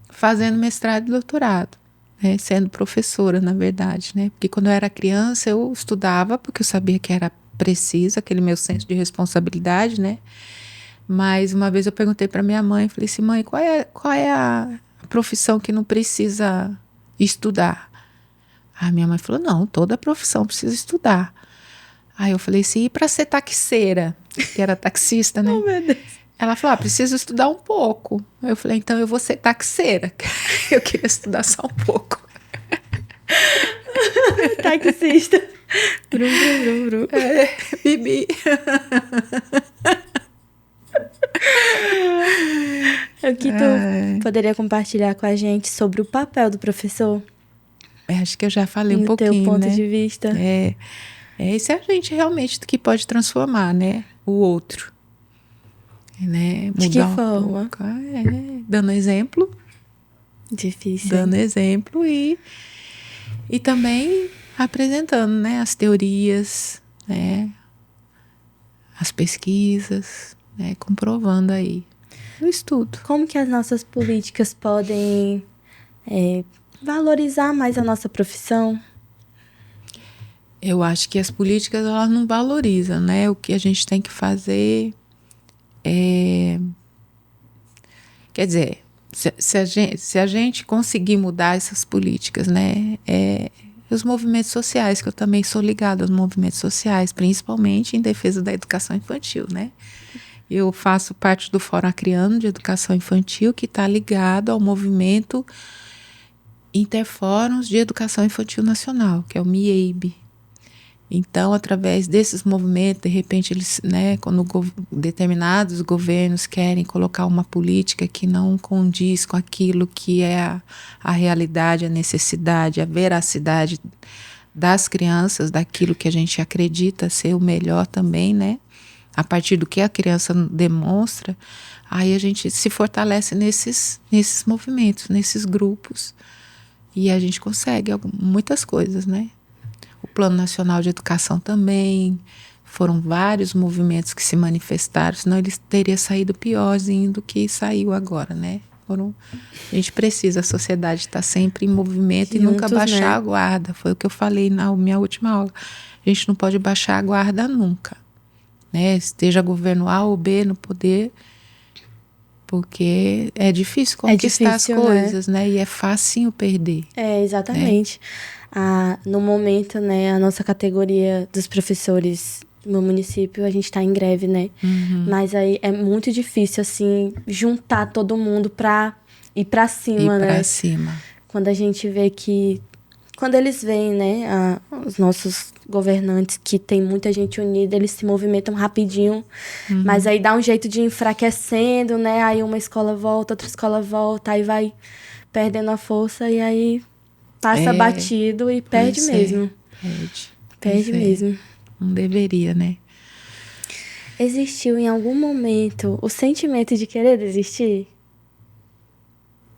fazendo mestrado e doutorado, né? Sendo professora, na verdade, né? Porque quando eu era criança eu estudava porque eu sabia que era preciso, aquele meu senso de responsabilidade, né? Mas uma vez eu perguntei para minha mãe, falei assim, mãe, qual é a profissão que não precisa estudar? A minha mãe falou, não, toda profissão precisa estudar. Aí eu falei assim, e para ser taxeira? Que era taxista, né? Oh, meu Deus. Ela falou, preciso estudar um pouco. Eu falei, então eu vou ser taxeira. Eu queria estudar só um pouco. Taxista. Brum, brum, brum, brum. Bibi. O que tu poderia compartilhar com a gente sobre o papel do professor? Acho que eu já falei um pouquinho, no teu ponto né? de vista. Esse é a gente realmente que pode transformar, né? O outro. Né? De que forma? Dando exemplo. Difícil. Dando exemplo e também apresentando, né? As teorias, né? As pesquisas, né? Comprovando aí o estudo. Como que as nossas políticas podem valorizar mais a nossa profissão? Eu acho que as políticas elas não valorizam, né? O que a gente tem que fazer quer dizer, se a gente conseguir mudar essas políticas, né? Os movimentos sociais, que eu também sou ligada aos movimentos sociais, principalmente em defesa da educação infantil, né? Eu faço parte do Fórum Acreano de Educação Infantil, que está ligado ao movimento Interfóruns de Educação Infantil Nacional, que é o MIEIB. Então, através desses movimentos, de repente, eles, né, quando determinados governos querem colocar uma política que não condiz com aquilo que é a realidade, a necessidade, a veracidade das crianças, daquilo que a gente acredita ser o melhor também, né? A partir do que a criança demonstra, aí a gente se fortalece nesses movimentos, nesses grupos, e a gente consegue muitas coisas, né? O Plano Nacional de Educação também, foram vários movimentos que se manifestaram, senão eles teriam saído piorzinho do que saiu agora, né? A gente precisa, a sociedade está sempre em movimento juntos, e nunca baixar, né, a guarda. Foi o que eu falei na minha última aula. A gente não pode baixar a guarda nunca, né? Esteja governo A ou B no poder, porque é difícil conquistar as coisas, né? E é facinho perder. Exatamente. No momento, né, a nossa categoria dos professores no município, a gente está em greve, né? Uhum. Mas aí é muito difícil, assim, juntar todo mundo pra ir pra cima, né? Pra cima. Quando a gente vê que... Quando eles veem, né, os nossos governantes, que tem muita gente unida, eles se movimentam rapidinho, mas aí dá um jeito de ir enfraquecendo, né? Aí uma escola volta, outra escola volta, aí vai perdendo a força e aí passa batido e perde mesmo. Perde mesmo. Não deveria, né? Existiu em algum momento o sentimento de querer desistir?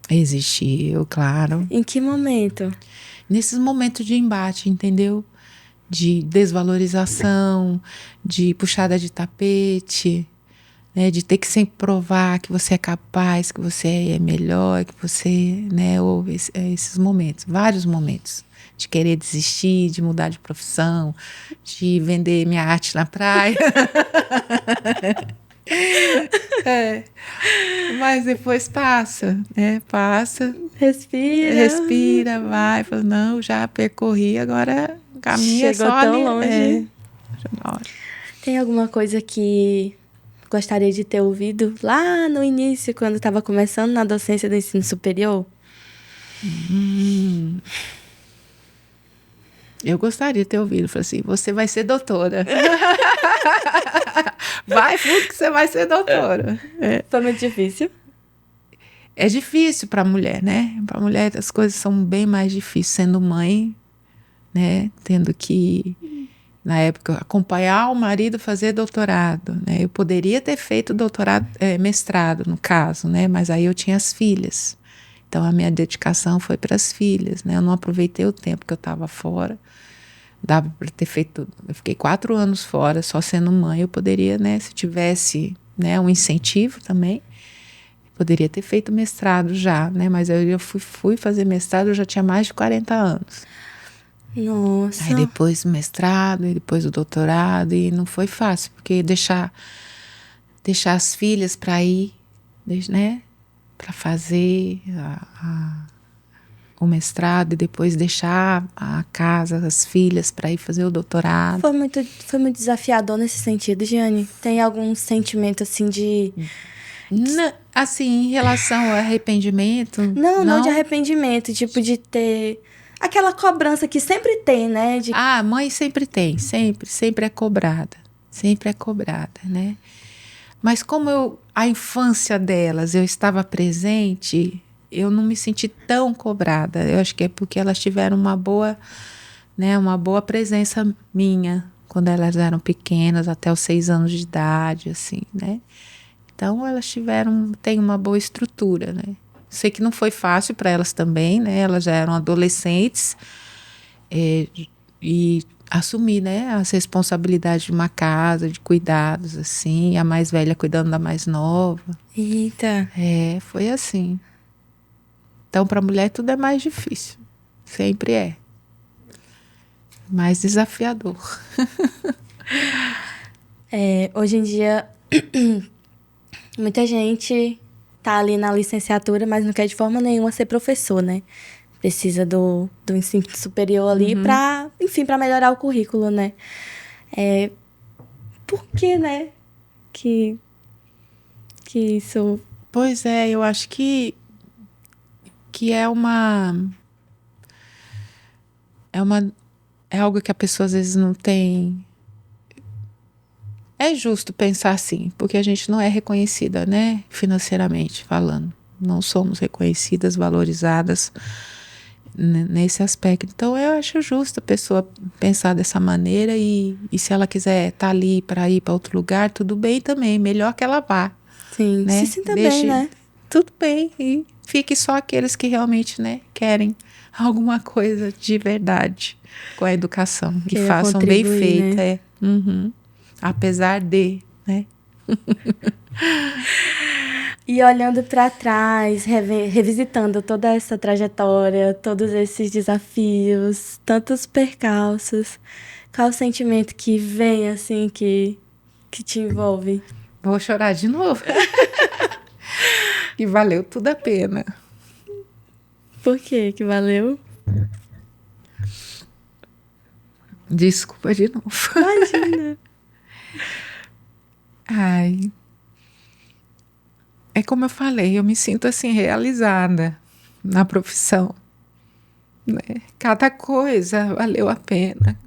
Existiu, claro. Em que momento? Nesses momentos de embate, entendeu? De desvalorização, de puxada de tapete, né? De ter que sempre provar que você é capaz, que você é melhor, que você, né? Houve esses momentos, vários momentos. De querer desistir, de mudar de profissão, de vender minha arte na praia. Mas depois passa, né? Passa. Respira, vai. Fala, não, já percorri, agora caminha chegou só tão ali. longe. Hora. Tem alguma coisa que gostaria de ter ouvido lá no início, quando estava começando na docência do ensino superior? Eu gostaria de ter ouvido. Falei assim, você vai ser doutora. Vai fundo que você vai ser doutora. Foi muito difícil? É difícil para a mulher, né? Para a mulher as coisas são bem mais difíceis, sendo mãe, né? Tendo que, na época, acompanhar o marido fazer doutorado, né? Eu poderia ter feito doutorado, mestrado, no caso, né? Mas aí eu tinha as filhas. Então, a minha dedicação foi para as filhas, né? Eu não aproveitei o tempo que eu estava fora. Dava para ter feito... Eu fiquei 4 anos fora, só sendo mãe. Eu poderia, né? Se tivesse, né, um incentivo também, poderia ter feito mestrado já, né? Mas eu fui fazer mestrado, eu já tinha mais de 40 anos. Nossa. Aí depois o mestrado, e depois o doutorado, e não foi fácil, porque deixar as filhas para ir, né? Para fazer o mestrado e depois deixar a casa, as filhas para ir fazer o doutorado. Foi muito desafiador nesse sentido, Giane? Tem algum sentimento assim de... Assim, em relação ao arrependimento? Não de arrependimento, tipo de ter aquela cobrança que sempre tem, né? Mãe sempre tem, sempre é cobrada. Sempre é cobrada, né? Mas como a infância delas, eu estava presente, eu não me senti tão cobrada. Eu acho que é porque elas tiveram uma boa presença minha, quando elas eram pequenas, até os 6 anos de idade, assim, né? Então, elas têm uma boa estrutura, né? Sei que não foi fácil para elas também, né? Elas já eram adolescentes e assumir, né, as responsabilidades de uma casa, de cuidados, assim, a mais velha cuidando da mais nova. Eita. Foi assim. Então, para a mulher tudo é mais difícil. Sempre é. Mais desafiador. Hoje em dia, muita gente tá ali na licenciatura, mas não quer de forma nenhuma ser professor, né? Precisa do ensino superior ali para, enfim, para melhorar o currículo, né? Por que, né? Que isso... Pois é, eu acho que é algo que a pessoa às vezes não tem. É justo pensar assim, porque a gente não é reconhecida, né? Financeiramente falando. Não somos reconhecidas, valorizadas nesse aspecto. Então, eu acho justo a pessoa pensar dessa maneira e se ela quiser estar ali para ir para outro lugar, tudo bem também. Melhor que ela vá. Sim, né? se sinta bem, né? Tudo bem. E fique só aqueles que realmente, né, querem alguma coisa de verdade com a educação. E façam bem feita. Né? Apesar de, né? E olhando para trás, revisitando toda essa trajetória, todos esses desafios, tantos percalços, qual o sentimento que vem, assim, que te envolve? Vou chorar de novo. E valeu tudo a pena. Por que valeu? Desculpa de novo. Imagina. Ai... É como eu falei, eu me sinto assim realizada na profissão, né? Cada coisa valeu a pena,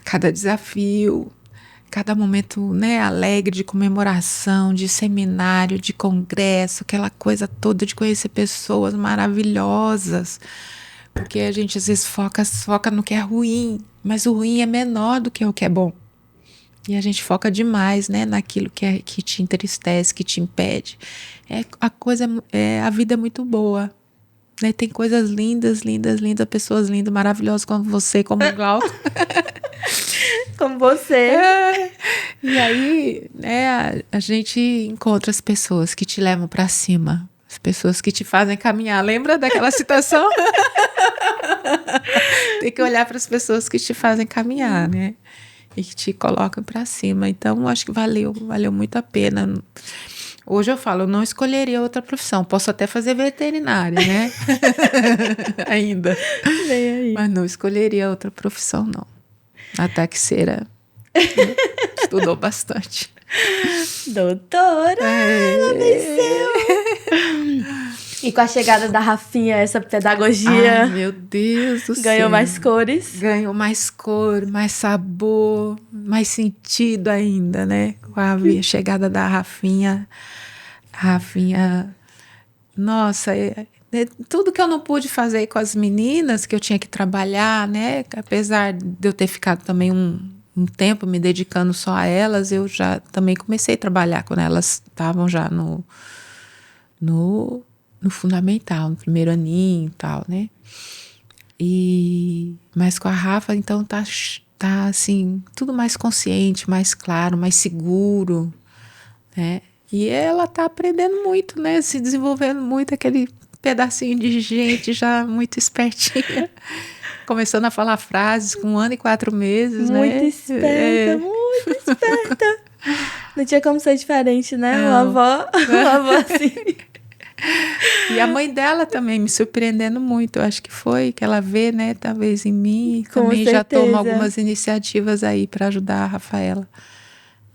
cada desafio, cada momento, né, alegre de comemoração, de seminário, de congresso, aquela coisa toda de conhecer pessoas maravilhosas, porque a gente às vezes foca no que é ruim, mas o ruim é menor do que o que é bom. E a gente foca demais, né, naquilo que te entristece, que te impede. A vida é muito boa. Né? Tem coisas lindas, pessoas lindas, maravilhosas como você, como o Glauco. Como você. E aí, né, a gente encontra as pessoas que te levam para cima. As pessoas que te fazem caminhar. Lembra daquela citação? Tem que olhar para as pessoas que te fazem caminhar, né? e que te colocam para cima. Então, acho que valeu muito a pena. Hoje eu falo, eu não escolheria outra profissão. Posso até fazer veterinária, né? Ainda. Vem aí. Mas não escolheria outra profissão, não. A taxeira estudou bastante. Doutora, ela venceu. E com a chegada da Rafinha, essa pedagogia... Ai, meu Deus do céu. Ganhou mais cores. Ganhou mais cor, mais sabor, mais sentido ainda, né? Com a chegada da Rafinha. Rafinha... Nossa, tudo que eu não pude fazer com as meninas, que eu tinha que trabalhar, né? Apesar de eu ter ficado também um tempo me dedicando só a elas, eu já também comecei a trabalhar quando elas estavam já no fundamental, no primeiro aninho e tal, né? Mas com a Rafa, então, tá assim, tudo mais consciente, mais claro, mais seguro, né? E ela tá aprendendo muito, né? Se desenvolvendo muito, aquele pedacinho de gente já muito espertinha. Começando a falar frases com 1 ano e 4 meses, muito né? Esperta, muito esperta. Não tinha como ser diferente, né? Uma avó assim. E a mãe dela também me surpreendendo muito. Eu acho que foi que ela vê, né? Talvez em mim. Com também certeza. Já toma algumas iniciativas aí para ajudar a Rafaela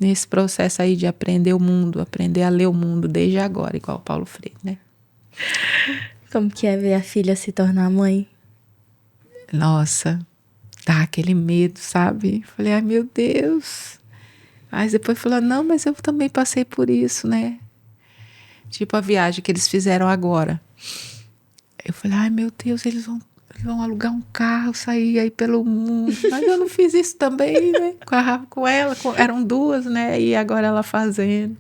nesse processo aí de aprender o mundo, aprender a ler o mundo desde agora, igual o Paulo Freire, né? Como que é ver a filha se tornar mãe? Nossa, dá aquele medo, sabe? Falei, ai meu Deus. Mas depois falou, não, mas eu também passei por isso, né? Tipo a viagem que eles fizeram agora. Eu falei, ai meu Deus, eles vão alugar um carro, sair aí pelo mundo. Mas eu não fiz isso também, né? Com ela, eram 2, né? E agora ela fazendo.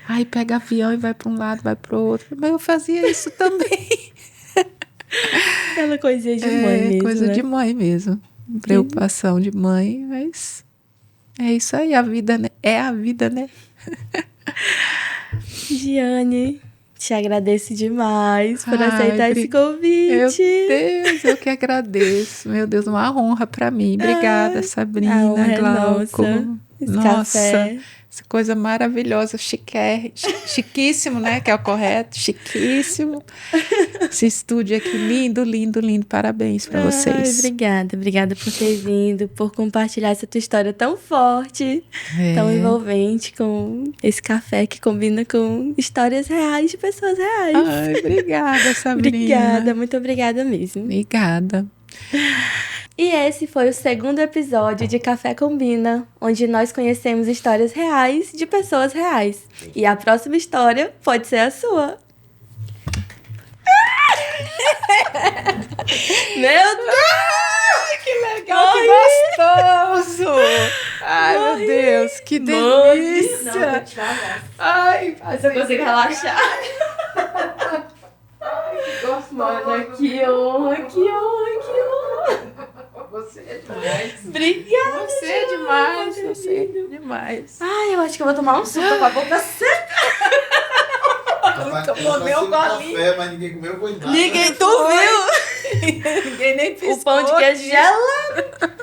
Aí pega avião e vai para um lado, vai para o outro. Mas eu fazia isso também. Aquela coisinha de mãe mesmo, coisa né? de mãe mesmo. Preocupação de mãe, mas é isso aí, a vida, né? É a vida, né? Giane, te agradeço demais por aceitar esse convite. Meu Deus, eu que agradeço. Meu Deus, uma honra para mim. Obrigada, Sabrina, a honra é Glauco. nossa. Esse Nossa, café. essa coisa maravilhosa, chiquíssimo, né? Que é o correto, chiquíssimo. Esse estúdio aqui, lindo, lindo, lindo. Parabéns para vocês. Obrigada por ter vindo, por compartilhar essa tua história tão forte, tão envolvente, com esse café que combina com histórias reais de pessoas reais. Ai, obrigada, Sabrina. Obrigada, muito obrigada mesmo. Obrigada. E esse foi o 2º episódio de Café Combina, onde nós conhecemos histórias reais de pessoas reais. E a próxima história pode ser a sua. Meu Deus! Que legal, que gostoso! Ai, meu Deus, que delícia! Não, vou tirar a voz. Ai, Mas eu consigo relaxar. gostoso! Mano, que honra, que honra, que honra! Você é demais. Obrigada, Você é demais, você é demais. Ai, eu acho que eu vou tomar um suco com a boca seca. Tomou meu golinho. Café, mas ninguém comeu, foi nada. Ninguém, tu viu? Ninguém nem piscou. O pão de queijo gelado.